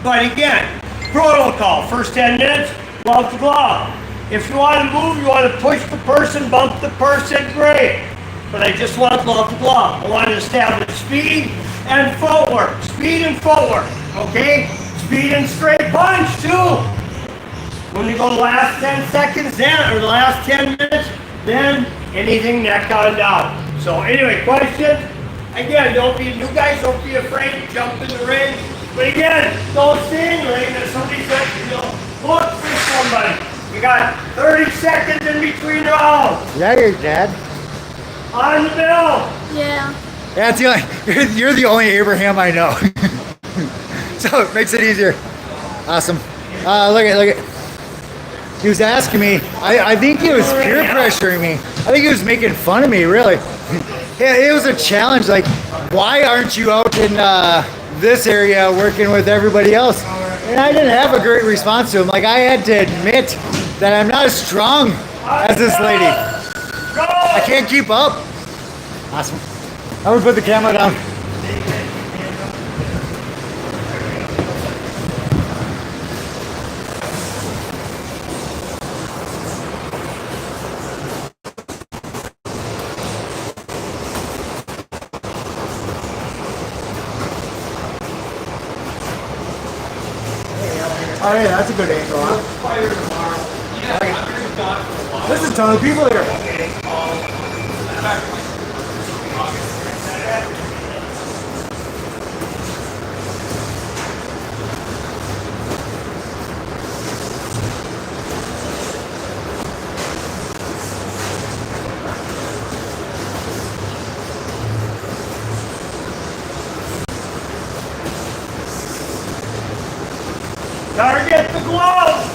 But again, protocol. First 10 minutes, glove to glove. If you want to move, you want to push the person, bump the person, great. But I just want glove to glove. I want to establish speed and footwork. Speed and footwork, okay? Speed and straight punch, too. When we go the last 10 seconds, then, or the last 10 minutes, then anything neck on down. So anyway, question. Again, you guys don't be afraid to jump in the ring. But again, don't stay in the ring. If somebody says, look for somebody. You got 30 seconds in between rounds. Is that your dad? On the bill. Yeah. That's the only, you're the only Abraham I know. So it makes it easier. Awesome. Look at. He was asking me, I think he was peer pressuring me. I think he was making fun of me, really. Yeah, it was a challenge, like, why aren't you out in this area working with everybody else? And I didn't have a great response to him. Like, I had to admit that I'm not as strong as this lady. I can't keep up. Awesome. I'm gonna put the camera down. Oh yeah, that's a good angle, huh? There's a ton of people here. Target the glove,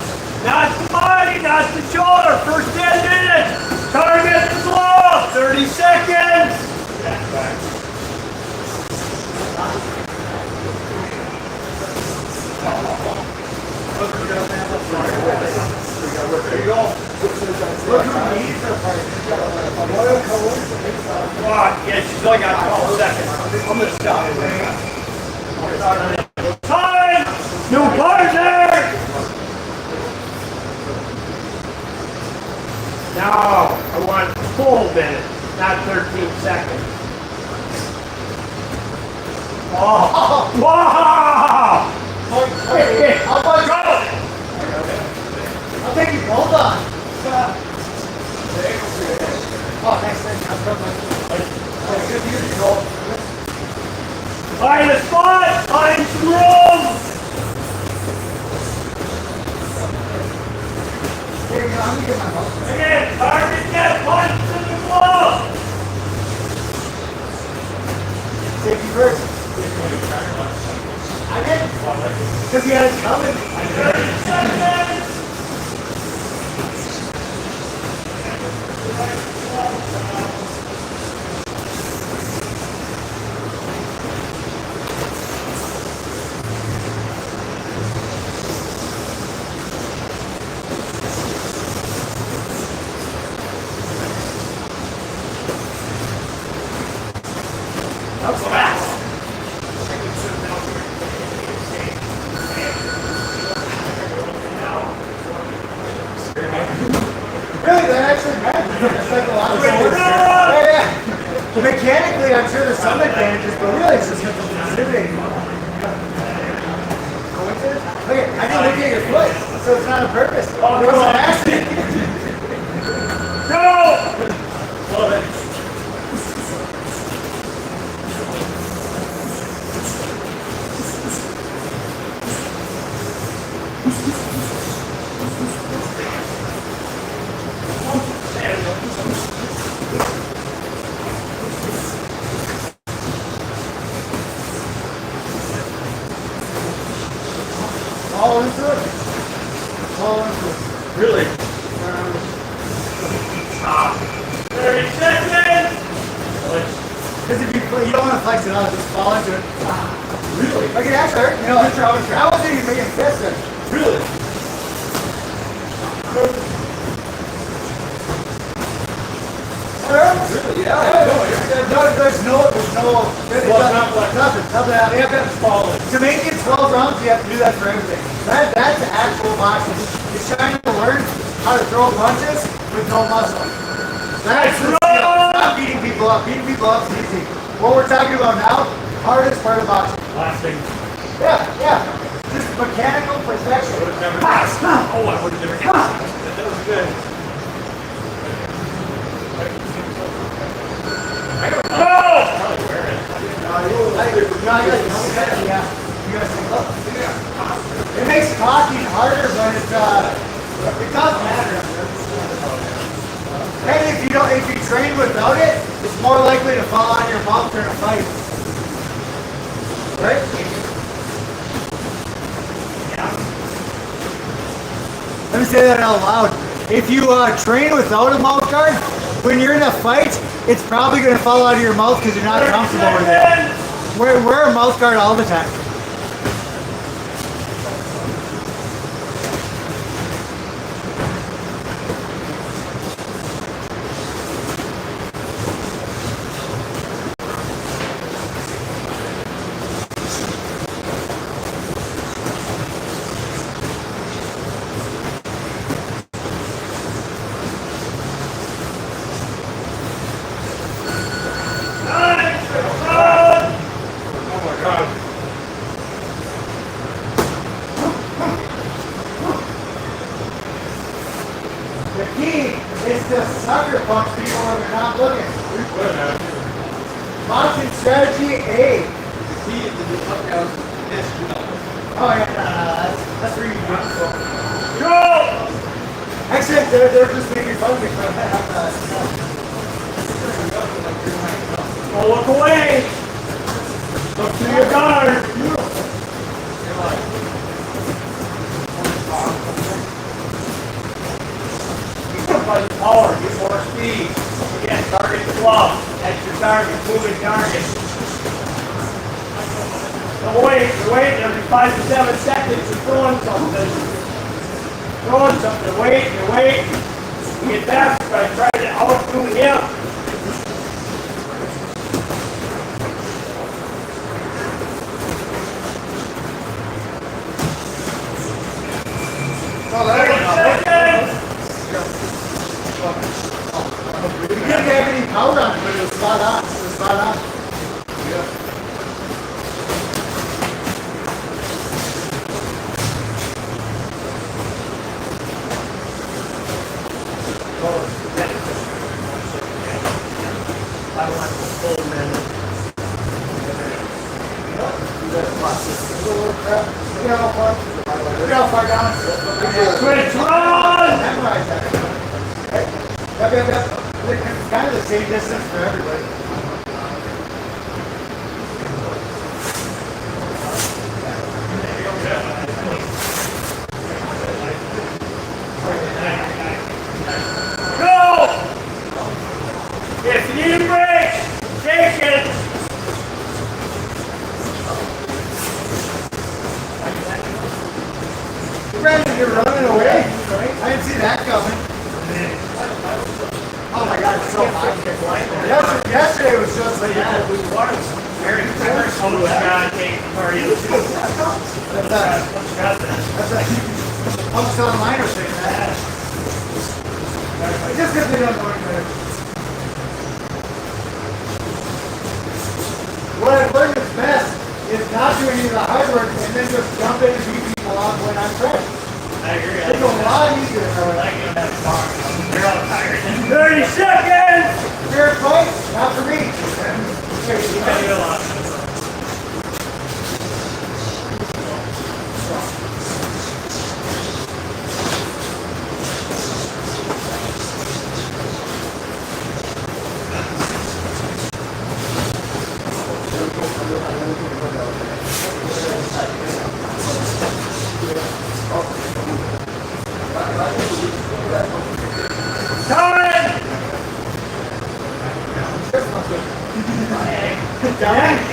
not the body, not the shoulder. First 10 minutes. Target the glove. 30 seconds. There you go. Yeah, she's only got 12 seconds. I'm going to stop. Time! New partner! Now, I want full minute, not 13 seconds. Oh! Wow! Hey, how about go? I'll take you both on. Oh, thanks. Find a spot, find some room. Again, target that punch to the glove. Safety first. I did. Because he had it coming. 30 seconds. That's fast. Really, that actually matters. It's like a lot of yeah. Mechanically, I'm sure there's some advantages, but really it's just intimidating. Okay, I didn't look at your foot, so it's not on purpose. It was an accident. Go! Love it. All into it. All into it. Really? 30 seconds! Because if you don't want to flex it out, just fall into it. Really? Like it actually hurt. You know, I wasn't even making fists then. Really? Really? Yeah. There's no. Nothing. To make it 12 rounds, you have to do that for everything. That's actual boxing. You're trying to learn how to throw punches with no muscle. That's the skill. It's not beating people up. Beating people up is easy. What we're talking about now, hardest part of boxing. Last thing. Yeah. Just mechanical perfection. Oh, I would have never guessed. That was good. It makes talking harder, but it doesn't matter. And if you train without it, it's more likely to fall on your mouth during a fight. Right? Let me say that out loud. If you train without a mouth guard, when you're in a fight, it's probably going to fall out of your mouth because you're not comfortable with it. Wear a mouth guard all the time. The key is to sucker punch people when they're not looking. Boxing strategy A. Oh yeah, that's where you go. Go! Actually, they're just making fun of me for that. Don't look away! Look to your guard! Power, get more speed. Again, target the glove. That's your target, moving target. Don't wait, every 5 to 7 seconds you're throwing something. Wait. You get back, try to out-move him. Oh, there you go. We didn't have any power on it, but it was spot on. Yeah. Look how far down. Switch, run! Memorize that. Yep. It's kind of the same distance for everybody. Go! If you need a break, take it! Brandon, you're running away. I didn't see that coming. Oh my God, it's so hot. Yesterday was just like that. That's a, I'm just online or saying that. You're all tired. 30 seconds! Fair fight, not for me.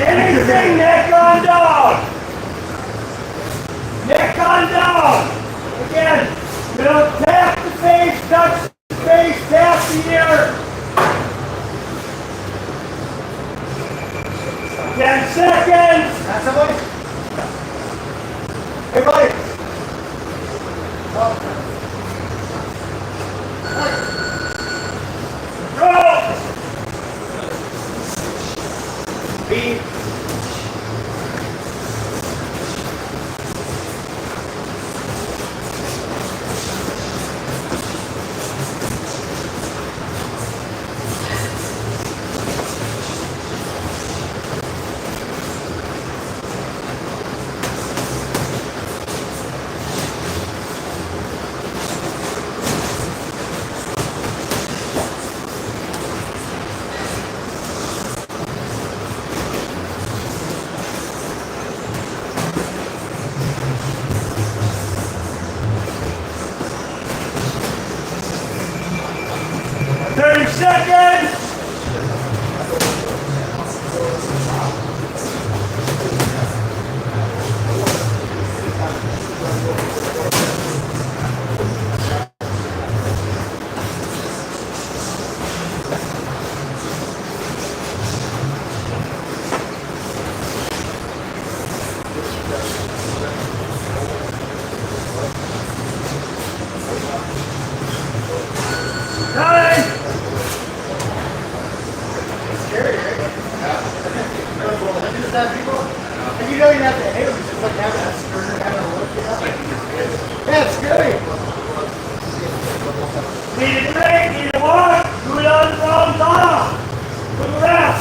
Anything, neck on dog! Neck on dog! Again, you don't tap the face, touch the face, tap the ear. 10 seconds! That's somebody? Hey, buddy. Go! Beat. Seconds! And you don't even have to hit them, just like having a stern, having a look it up. Yeah, it's scary. Need a drink, need a walk, do it on the wrong bottom. Look around.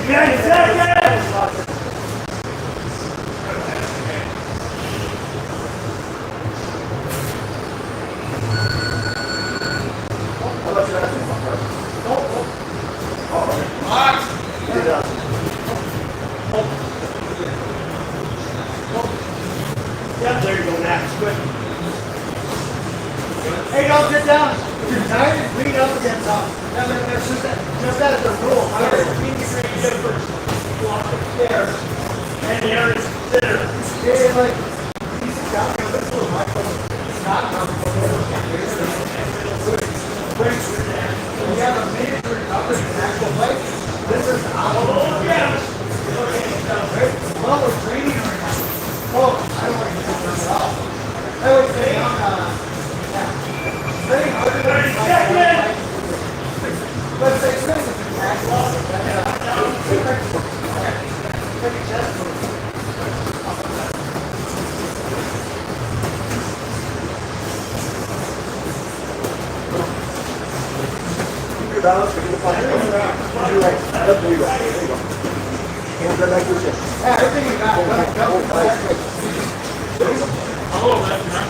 10 seconds! Yeah, there you go, Max. Good. Hey, don't sit down. If you're tired, lean up against something. That's just that the rule. You get first. Walk upstairs. And the air is thinner. Yeah, like, he's got me a little Michael. It's not comfortable. When you have a minute to recover an actual fight, this is awful. Oh, yeah. Well, we're training right now. Oh, I don't want to get this at all. I always say, training harder than 30 seconds! but it's expensive to tackle. Your balance, get the fire. You're right. There you go. There you go. Hands right back to your chest. Yeah, everything you got. Hello, left, man.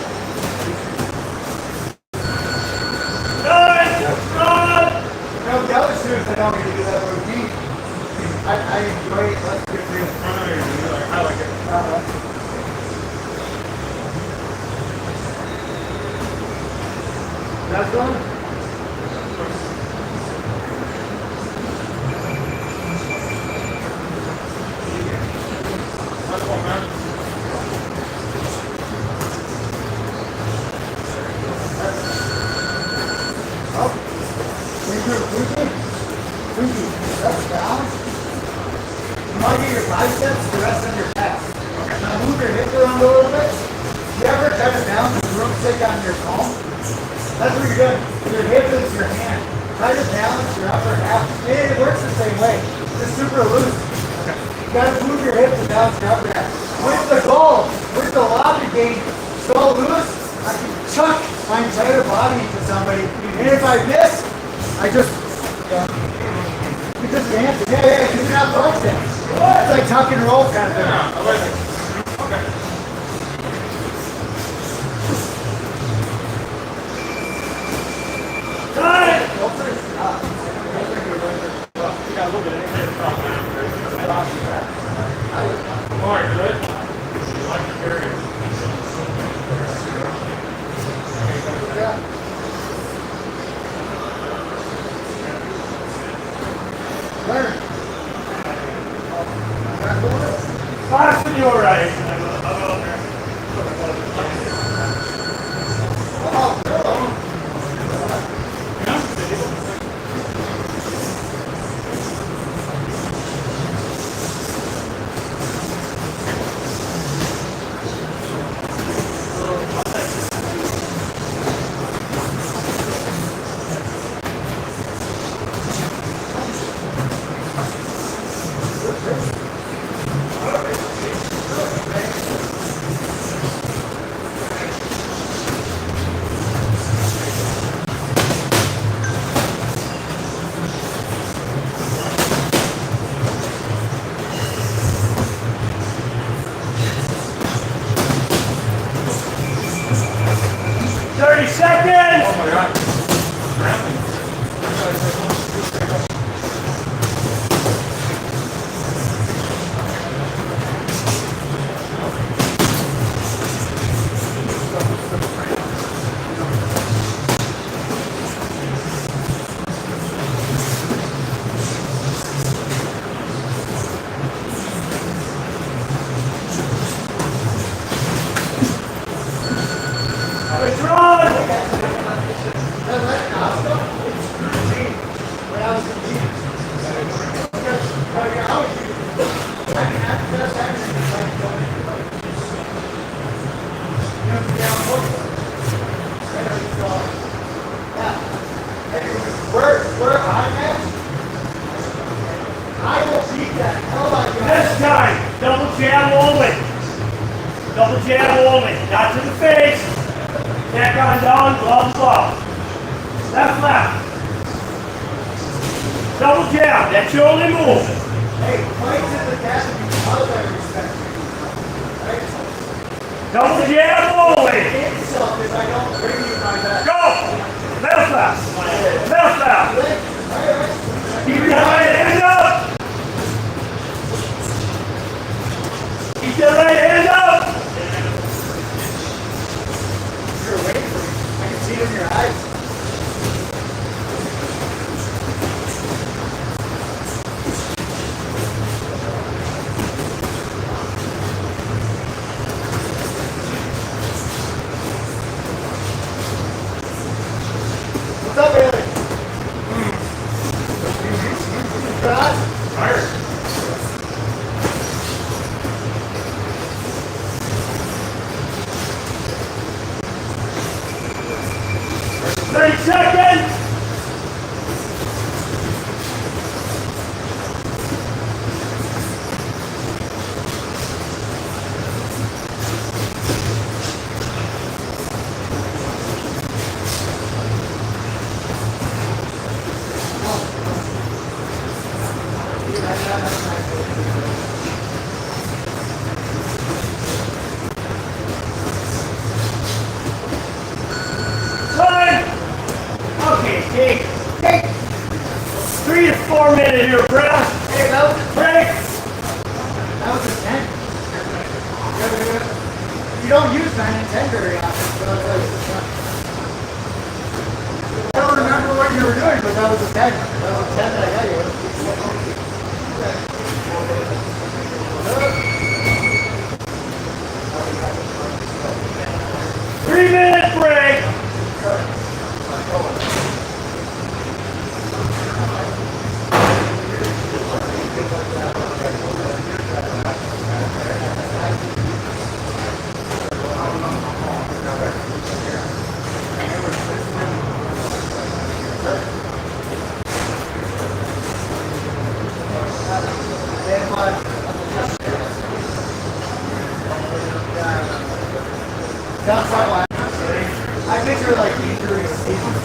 Good! Good! No, the other students, I don't get to do that routine. I enjoy it. Let's get real. I like it. That's done? That's all, man. That's down. You might get your biceps, the rest of your chest. Now move your hips around a little bit. You ever touch it down with broomstick on your palm? That's what you're doing. Your hip is your hand. Try to balance your upper half. It works the same way. Just super loose. You gotta move your hips and balance your upper half. With the goal, with the logic game, so loose, I can chuck my entire body into somebody, and if I miss, I just, you just dance. Yeah, because you're not boxing. It's like tuck and roll kind of thing. Okay. Got it! Alright, good. Fasten your right. Where I'm at, I will beat that hell out of you. This time, double jab only. Double jab only. Not to the face. Back on down, gloves off. Left, left. Double jab. That's your only move. Hey, fights in the academy, how does that respect? Right? Double jab only. Insult if I don't bring you my back. Go. Left, left. Left, left. Keep your right hand up. Keep your right hand up. You're waiting for me. I can see it in your eyes. What's up, Bailey? God? Fire. Seconds. Take 3 to 4 minutes here, breath. Hey, that was a Break. That was a 10. You don't use 9 and 10 very often, so it's like, I don't remember what you were doing, but that was a 10. That was a 10 that I got you with. 3-minute break. are like injury seasons.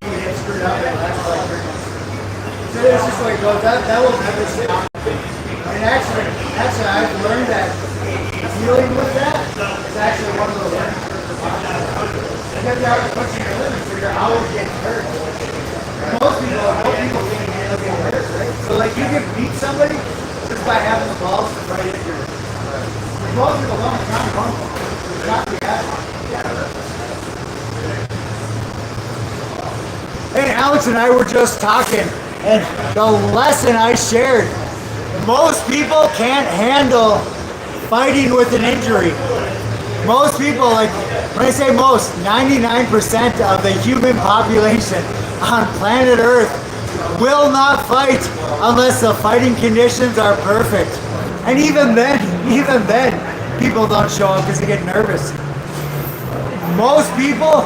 You get screwed up and that's like so it's just like goes, that will never sit. And actually I've learned that dealing with that is actually one of the learning curves of boxing. Because you have to put your limits or you're always getting hurt. Most people can't handle getting hurt, right? So like you can beat somebody just by having the balls to fight injury. Like most people don't, it's not normal. It's not reality. Hey, Alex and I were just talking, and the lesson I shared, most people can't handle fighting with an injury. Most people, like, when I say most, 99% of the human population on planet Earth will not fight unless the fighting conditions are perfect. And even then, people don't show up because they get nervous. Most people,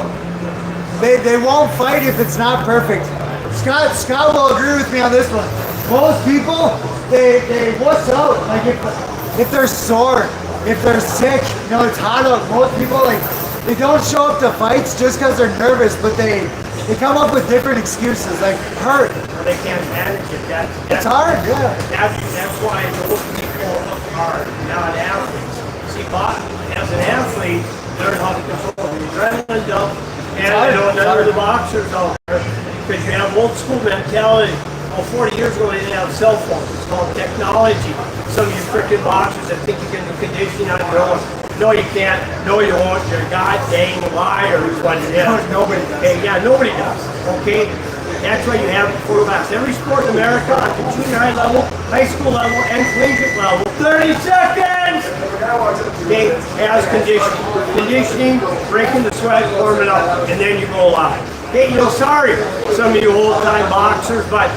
they won't fight if it's not perfect. Scott will agree with me on this one. Most people, they wuss out. Like if they're sore, if they're sick, it's hot out. Most people, like, they don't show up to fights just because they're nervous, but they come up with different excuses, like hurt. Or they can't manage it. It's hard, yeah. That's why those people are not athletes. See, as an athlete, learn how to control the adrenaline dump. And none of the boxers out there, because you have old school mentality. Well, 40 years ago, they didn't have cell phones. It's called technology. Some of you freaking boxers that think you can do conditioning on your own. No, you can't. No, you won't. You're a god dang liar is what it is. Nobody does. Okay, yeah, nobody does. Okay? That's why you have quarterbacks. Every sport in America, on the junior high level, high school level, and collegiate level, 30 seconds! Okay, as conditioning, breaking the sweat, warming up, and then you go live. Hey, sorry, some of you old-time boxers, but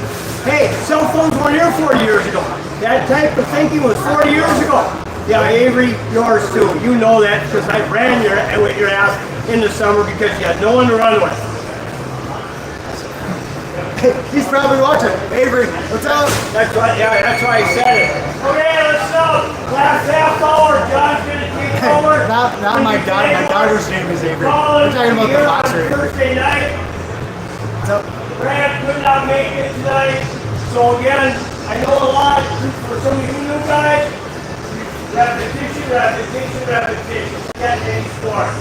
hey, cell phones weren't here 40 years ago. That type of thinking was 40 years ago. Yeah, Avery, yours too. You know that because I ran your ass in the summer because you had no one to run with. He's probably watching. Avery, what's up? That's why I said it. Okay, let's go. Last half hour, John's gonna take over. Not my daughter. My daughter's name is Avery. We're talking about the boxer. Thursday night. What's up? Brad could not make it tonight. So again, I know a lot for some of you new guys. Repetition. That's any sport.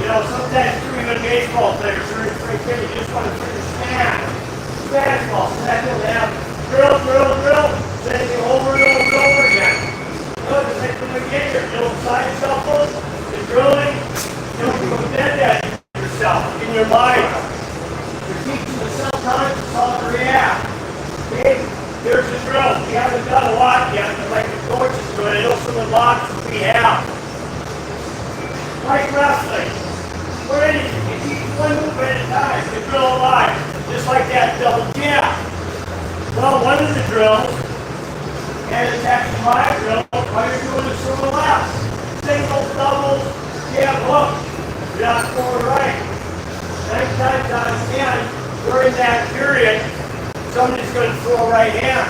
Sometimes even baseball players are freaking you just want to freaking smash. Fastball, second half, drill, sending it over and over again. Look, it's like from the beginning, side shuffles, the drilling, you embed that in yourself, in your mind. You're teaching the subconscious how to react. Okay? Here's the drill. We haven't done a lot yet, but like the coaches do it, I know some of the boxes we have. Like wrestling. Or anything. You teach one move at a time. You drill a lot. Just like that double jab. Well, one of the drills, and it's actually my drill, while you're doing this from the left. Singles, doubles, jab, hook. You're not forward right. 9 times out of 10, during that period, somebody's going to throw a right hand.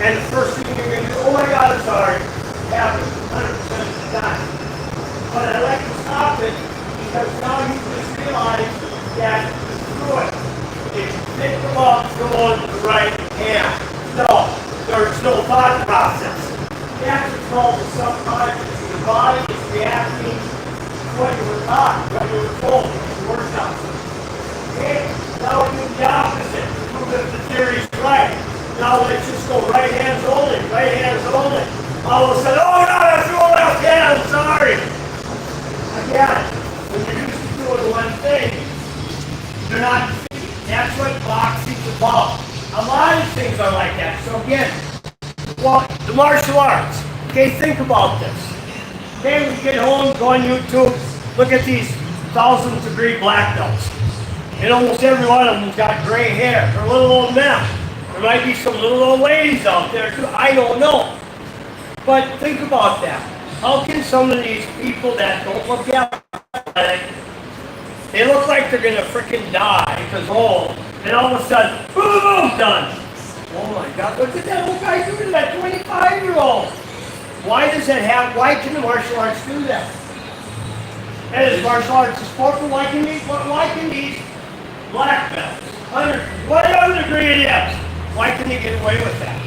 And the first thing you're going to do, oh my God, I'm sorry, happens 100% of the time. But I like to stop it because now you just realize that through it. If you pick them up, go on the right hand. No, there's no thought process. That's what's called the subconscious. Your body is reacting to what you were taught, what you were told, your workouts. Okay? Now we do the opposite. Prove that the theory's right. Now let's just go right hands only, right hands only. All of a sudden, oh no, I threw a left hand, sorry. Again, when you're used to doing one thing, you're not. That's what boxing's about. A lot of things are like that. So again, well, the martial arts. Okay, think about this. Okay, we get home, go on YouTube, look at these 1,000-degree black belts. And almost every one of them's got gray hair. They're little old men. There might be some little old ladies out there too. I don't know. But think about that. How can some of these people that don't look athletic, they look like they're gonna freaking die because old, and all of a sudden, boom, done. Oh my God, look at that old guy doing that 25-year-old. Why does that happen? Why can the martial arts do that? That is martial arts. It's sport for liking these black belts, whatever degree it is. Why can they get away with that?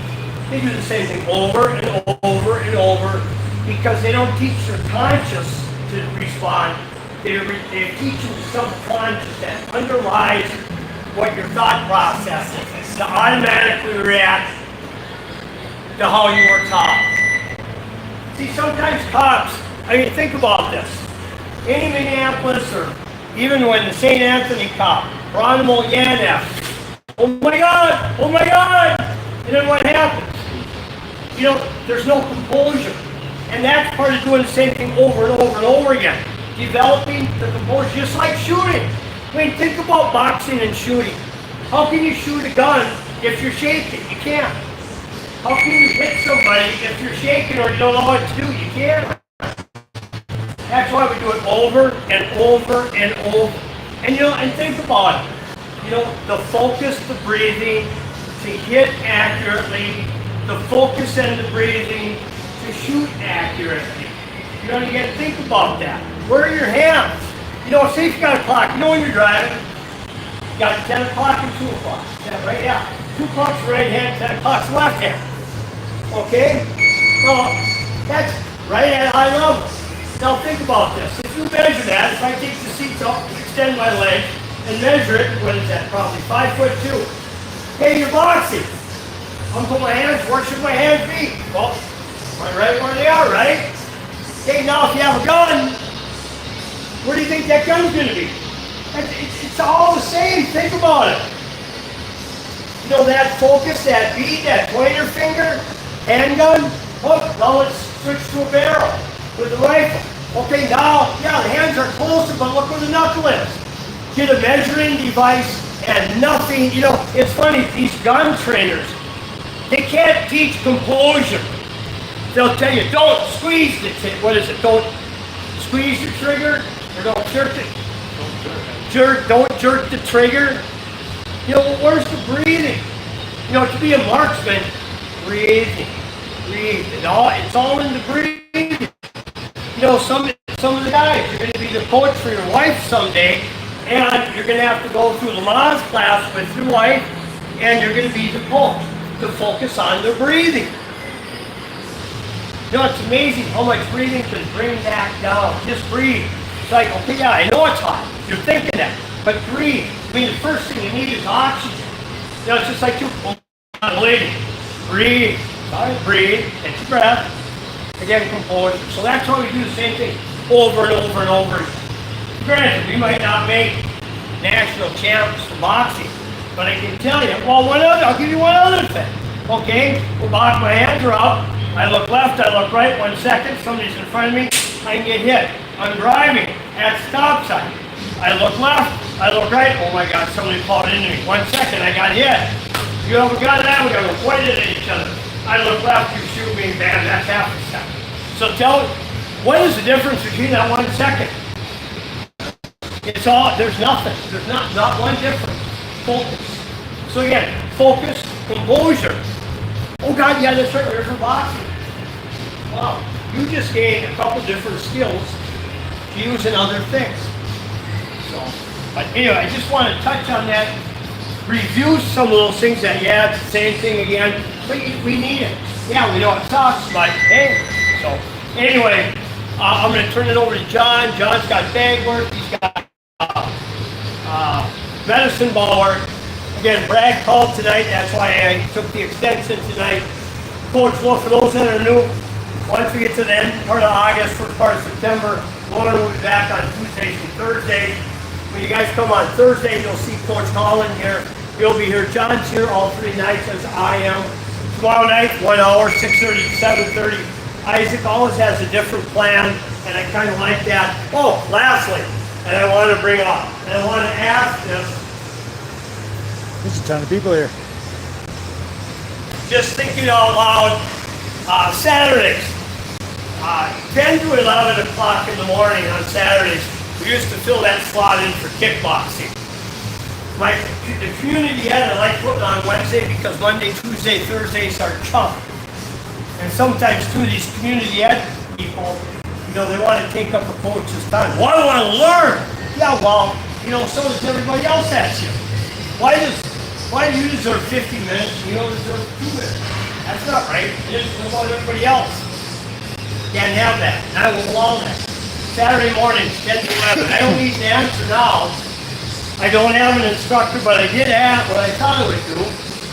They do the same thing over and over and over because they don't teach their conscious to respond. They teach you the subconscious that underlies what your thought process is to automatically react to how you were taught. See, sometimes cops, I mean, think about this. In Minneapolis or even when the St. Anthony cop, Geronimo Yanef, oh my God, and then what happens? You know, there's no composure. And that's part of doing the same thing over and over and over again. Developing the composure, just like shooting. I mean, think about boxing and shooting. How can you shoot a gun if you're shaking? You can't. How can you hit somebody if you're shaking or you don't know what to do? You can't. That's why we do it over and over and over. And you know, and think about it. You know, the focus, the breathing, to hit accurately, the focus and the breathing, to shoot accurately. You know, you gotta think about that. Where are your hands? You know, say if you got a clock, you know when you're driving, you got 10 o'clock and 2 o'clock. Yeah, right? Yeah. 2 o'clock's right hand, 10 o'clock's left hand. Okay? Well, that's right at eye level. Now think about this. If you measure that, if I take the seat up, extend my leg, and measure it, what is that? Probably 5'2". Okay, you're boxing. I'm putting my hands, where should my hands be? Well, right where they are, right? Okay, now if you have a gun, where do you think that gun's going to be? It's all the same. Think about it. You know, that focus, that bead, that pointer finger, handgun, look, now let's switch to a barrel with the rifle. Okay, now, yeah, the hands are closer, but look where the knuckle is. Get a measuring device and nothing, you know, it's funny, these gun trainers, they can't teach composure. They'll tell you, don't squeeze the don't squeeze your trigger, or don't jerk it. Don't jerk the trigger. You know, where's the breathing? You know, to be a marksman, breathing. It's all in the breathing. You know, some of the guys, you're going to be the coach for your wife someday, and you're going to have to go through the Lamaze class with your wife, and you're going to be the coach to focus on the breathing. You know, it's amazing how much breathing can bring that down. Just breathe. It's like, okay, yeah, I know it's hot. You're thinking that, but breathe. I mean, the first thing you need is oxygen. You know, it's just like you, lady, breathe. Sorry, breathe, take your breath. Again, composure. So that's how we do the same thing over and over and over again. Granted, we might not make national champs for boxing, but I can tell you, well, I'll give you one other thing. Okay, well, my hands are up. I look left, I look right, 1 second, somebody's in front of me, I can get hit. I'm driving at stop sign. I look left, I look right, oh my God, somebody plowed into me. 1 second, I got hit. You have a gun now, we got to point it at each other. I look left, you shoot me, bam, that's half a second. So tell me, what is the difference between that 1 second? It's all, there's nothing. There's not one difference. Focus. So again, focus, composure. Oh God, yeah, that's right, we're for boxing. Wow, you just gained a couple different skills to use in other things. So, but anyway, I just want to touch on that, review some of those things that, yeah, it's the same thing again, but we need it. Yeah, we know it sucks, but hey. So anyway, I'm going to turn it over to John. John's got bag work, he's got medicine ball work. Again, Brad called tonight, that's why I took the extension tonight. Coach, well, for those that are new, once we get to the end part of August, first part of September, we'll be back on Tuesdays and Thursdays. When you guys come on Thursday, you'll see Coach Colin here. He'll be here. John's here all 3 nights as I am. Tomorrow night, 1 hour, 6:30 to 7:30. Isaac always has a different plan, and I kind of like that. Oh, lastly, and I want to bring up, and I want to ask this. There's a ton of people here. Just thinking out loud, Saturdays, 10 to 11 o'clock in the morning on Saturdays, we used to fill that slot in for kickboxing. The community ed I like putting on Wednesday because Monday, Tuesday, Thursdays are tough. And sometimes too, these community ed people, You know, they want to take up a coach's time. Well, I want to learn. Yeah, well, you know, so does everybody else at you. Why do you deserve 50 minutes and you don't deserve 2 minutes? That's not right. It is about everybody else. Can't have that. And I will allow that. Saturday morning, 10 to 11. I don't need the answer now. I don't have an instructor, but I did have, what I thought I would do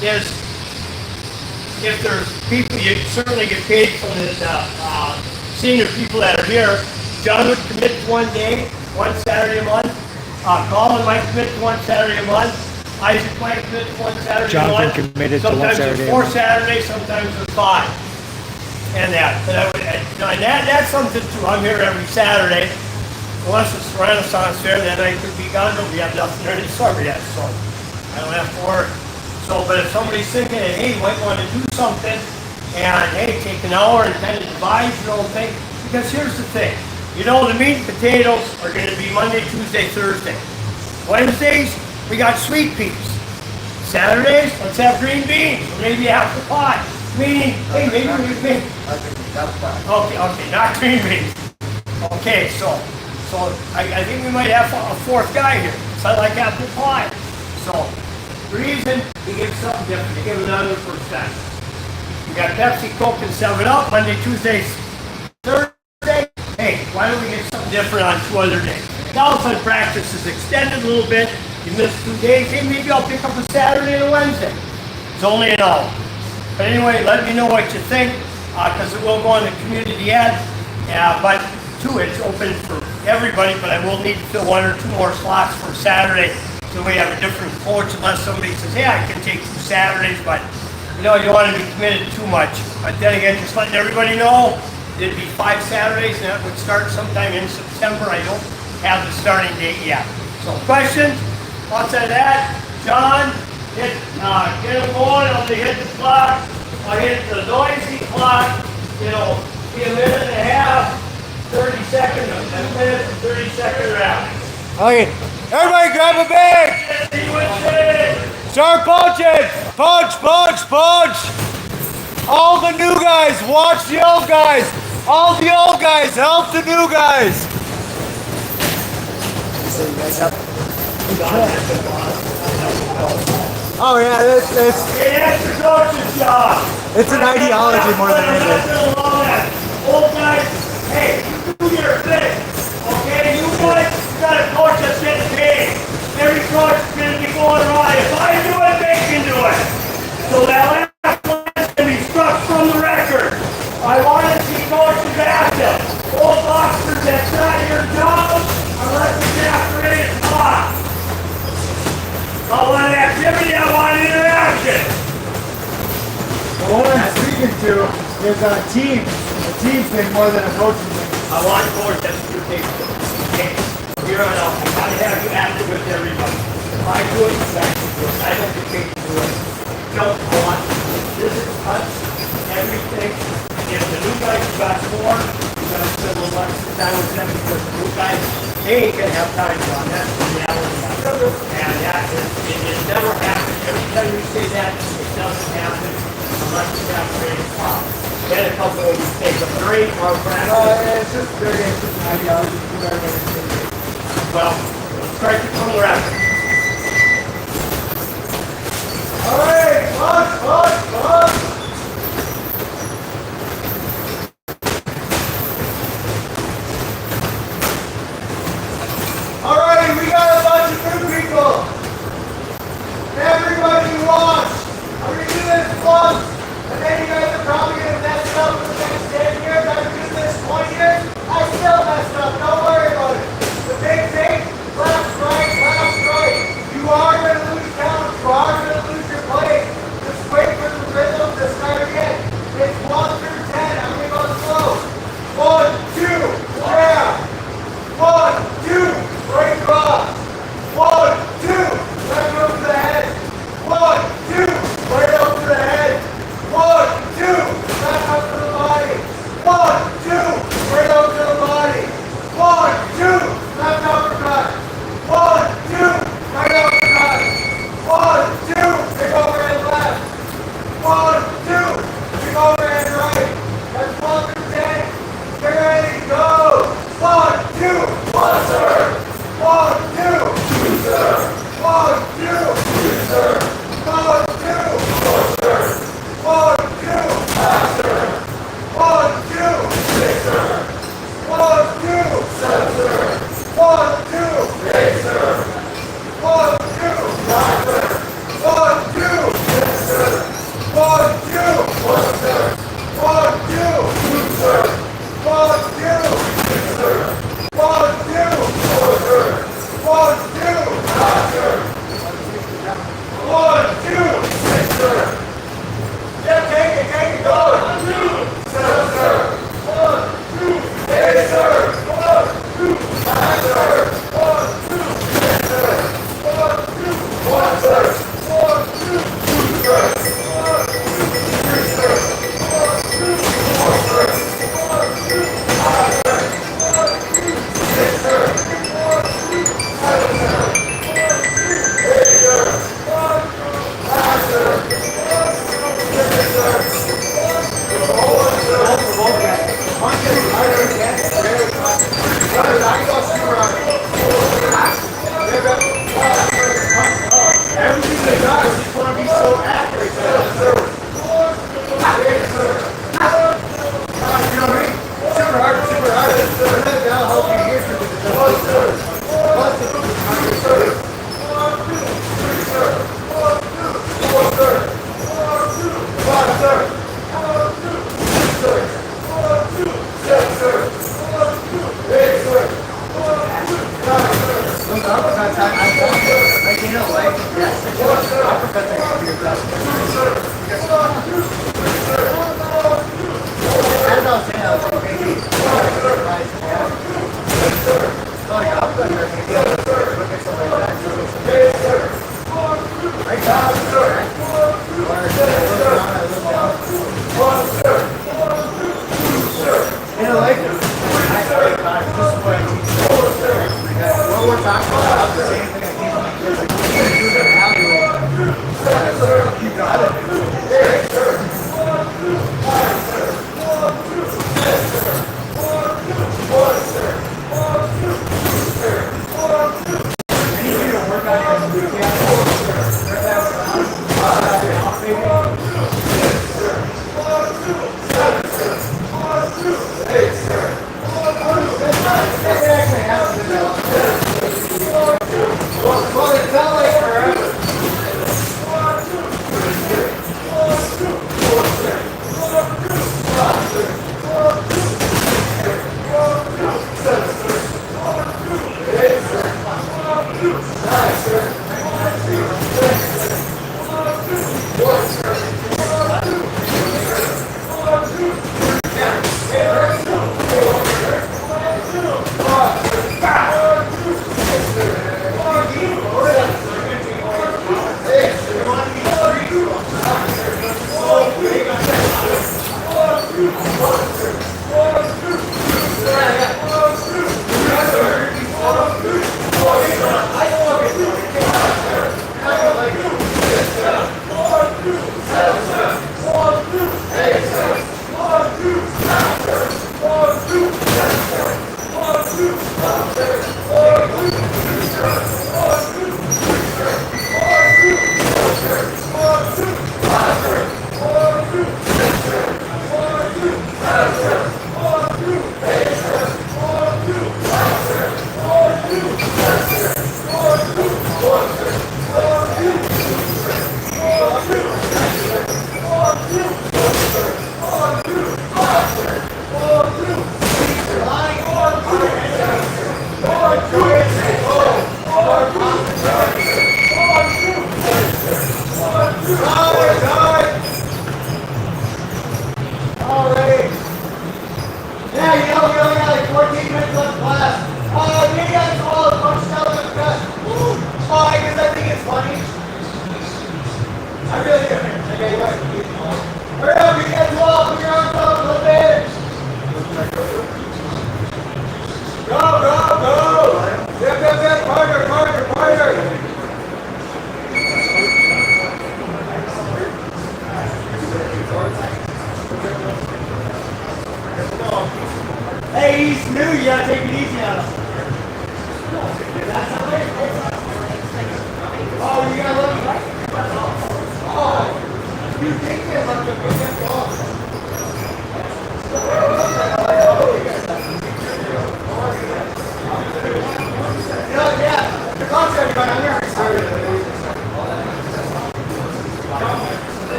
is, if there's people, you certainly get paid from the senior people that are here. John would commit to 1 day, 1 Saturday a month. Colin might commit to 1 Saturday a month. Isaac might commit to 1 Saturday a month. Jonathan committed to 1 Saturday. Sometimes it's 4 Saturdays, sometimes it's 5. And that, but I would, and that's something too. I'm here every Saturday. Unless it's Renaissance Fair, then I could be gone, but we have nothing there this summer yet, so I don't have to work. So, but if somebody's thinking, hey, you might want to do something, and hey, take an hour and kind of devise your own thing, because here's the thing. You know, the meat and potatoes are going to be Monday, Tuesday, Thursday. Wednesdays, we got sweet peas. Saturdays, let's have green beans, or maybe half the pot. Meaning, hey, maybe we think. Okay, not green beans. Okay, so I think we might have a 4th guy here. So I like apple pie. So the reason he gives something different, he gives another percent. We got Pepsi, Coke, and 7-Up Monday, Tuesday, Thursday. Hey, why don't we get something different on 2 other days? Now all of a sudden practice is extended a little bit. You missed 2 days. Hey, maybe I'll pick up a Saturday and a Wednesday. It's only an hour. But anyway, let me know what you think, because it will go on the community ad. But too, it's open for everybody, but I will need to fill 1 or 2 more slots for Saturday, so we have a different coach, unless somebody says, hey, I can take 2 Saturdays, but you know, you don't want to be committed too much. But then again, just letting everybody know, it'd be 5 Saturdays, and that would start sometime in September. I don't have the starting date yet. So questions? Outside of that, John, get them going. I'll hit the clock. I'll hit the noisy clock. You know, be a minute and a half, 30 seconds, a minute and 30-second round. Okay, everybody grab a bag. Start punching. Punch. All the new guys, watch the old guys. All the old guys, help the new guys. Oh yeah, it's the coach's job. It's an ideology more than anything. Old guys, hey, you do your thing. Okay, you guys got a coach that's getting paid. Every coach is going to be going right. If I do it, they can do it. So that last one is going to be struck from the record. I want to see coaches active. Old boxers, that's not your job unless it's after 8 o'clock. I want activity, I want interaction. What I'm speaking to is a team thing more than a coaching thing. I want a coach that's your take. Okay, here on out, I gotta have you active with everybody. If I do it, you guys can do it. I don't get paid to do it. Don't want. This is us, everything. If the new guys have got more, you gotta spend a little more time with them because the new guys, they ain't gonna have time to run. That's the reality of it. And that is, it never happens. Every time you say that, it doesn't happen unless you have great o'clock. Then a couple of you take a break or practice. It's just very interesting ideology. Well, let's strike it from the record. All right, punch. All right, we got a bunch of new people. Everybody watch. I'm gonna do this once, and then you guys are probably gonna mess it up for the next 10 years. I've been doing this 20 years. I still messed up. Don't worry about it. The big thing, left, right. You are gonna lose count. You are gonna lose your play. Just wait for the rhythm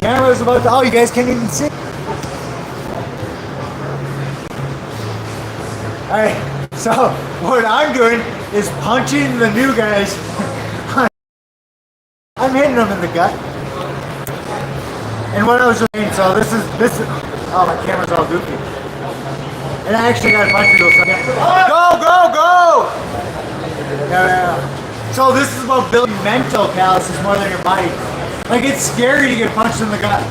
Camera's about to, oh, you guys can't even see. Alright, so what I'm doing is punching the new guys. I'm hitting them in the gut. And what I was doing, so this is, oh, my camera's all goofy. And I actually got a punch to go, so I can't, go! Yeah. So this is about building mental calluses more than your body. Like, it's scary to get punched in the gut.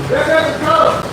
Let's go!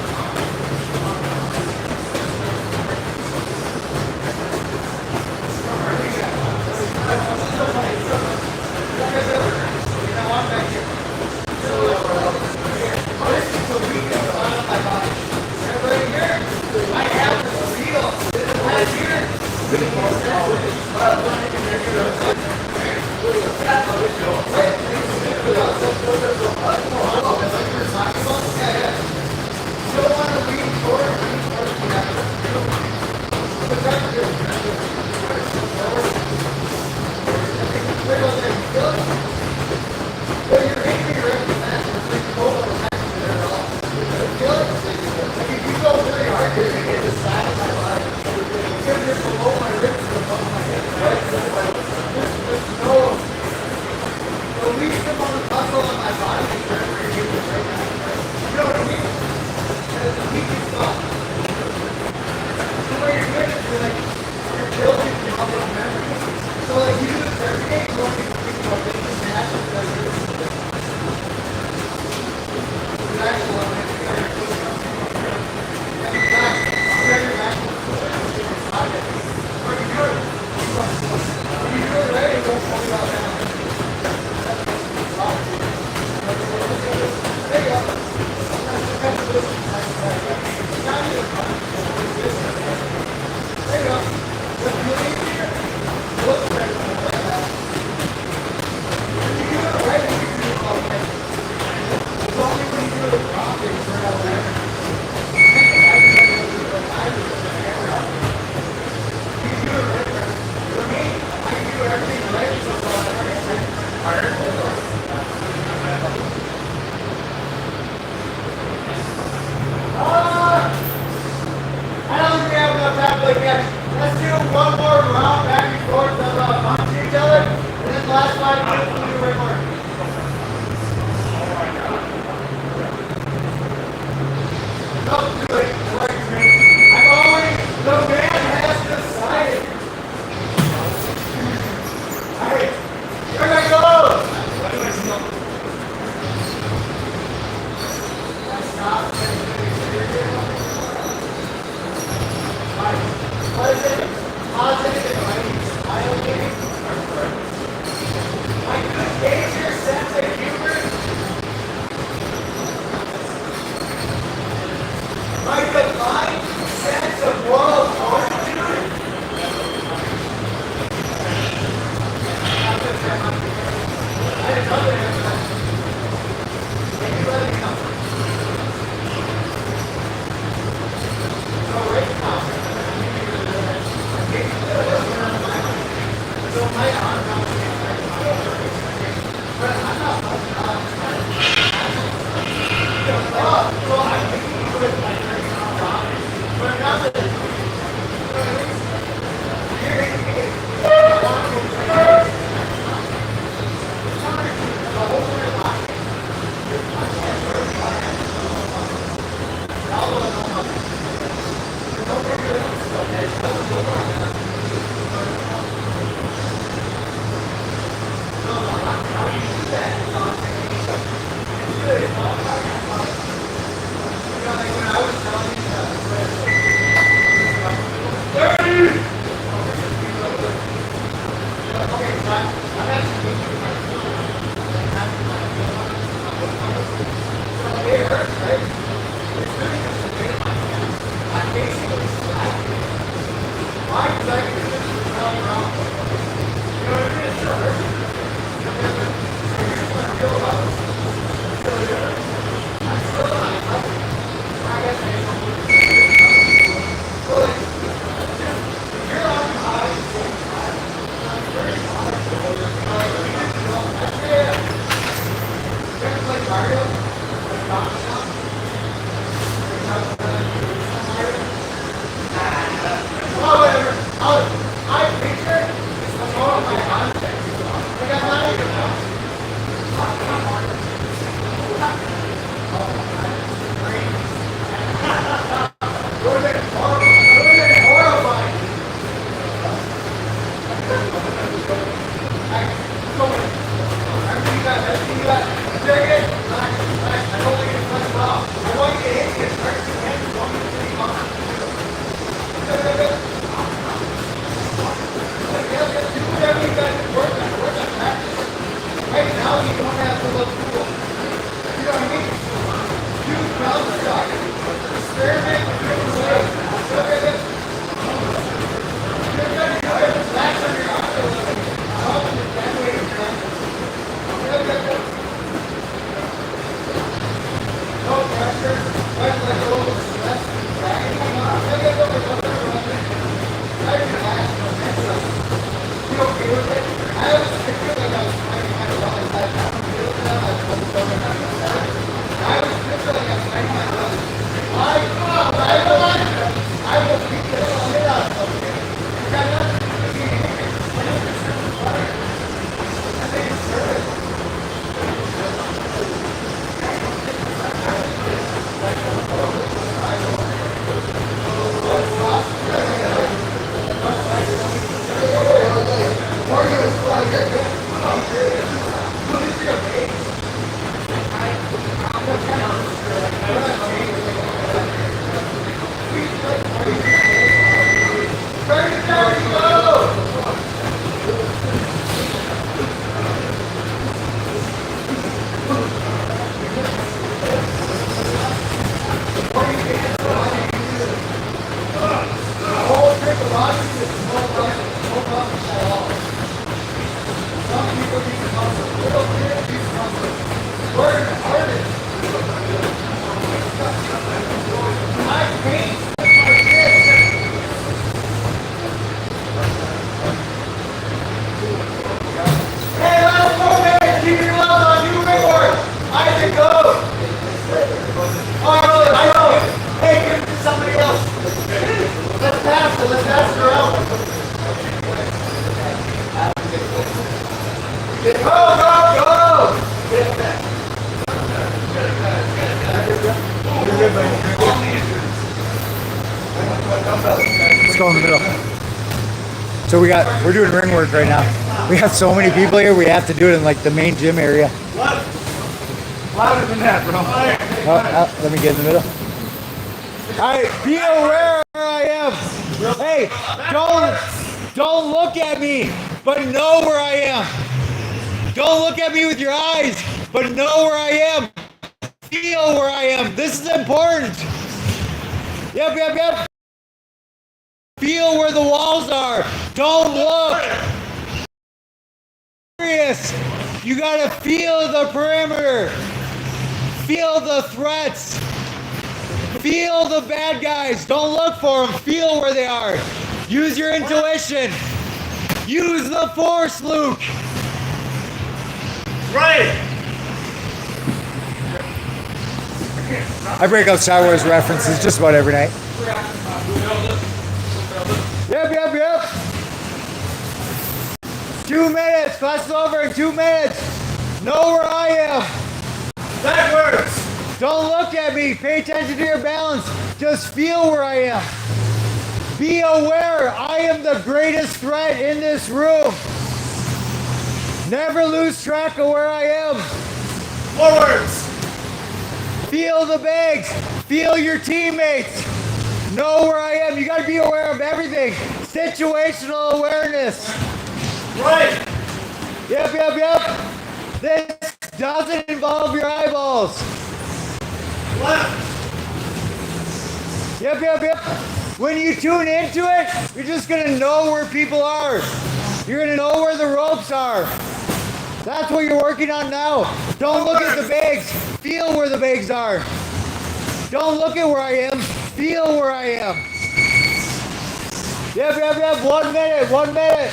Hey, last 4 minutes. Keep your gloves on. Do footwork. Isaac, go. Oh, no, I know. Hey, give it to somebody else. Let's pass it. Let's pass it around. Go, go, go. Let's go in the middle. So we're doing ring work right now. We have so many people here, we have to do it in like the main gym area. Louder than that, bro. Let me get in the middle. Alright, be aware where I am. Hey, don't look at me, but know where I am. Don't look at me with your eyes, but know where I am. Feel where I am. This is important. Yep. Feel where the walls are. Don't look. Serious. You gotta feel the perimeter. Feel the threats. Feel the bad guys. Don't look for them. Feel where they are. Use your intuition. Use the force, Luke. Right. I break out Star Wars references just about every night. Yep. 2 minutes. Class is over in 2 minutes. Know where I am. That works. Don't look at me. Pay attention to your balance. Just feel where I am. Be aware. I am the greatest threat in this room. Never lose track of where I am. Forwards. Feel the bags. Feel your teammates. Know where I am. You got to be aware of everything. Situational awareness. Right. Yep. This doesn't involve your eyeballs. Left. Yep. When you tune into it, you're just going to know where people are. You're going to know where the ropes are. That's what you're working on now. Don't look at the bags. Feel where the bags are. Don't look at where I am. Feel where I am. Yep. 1 minute.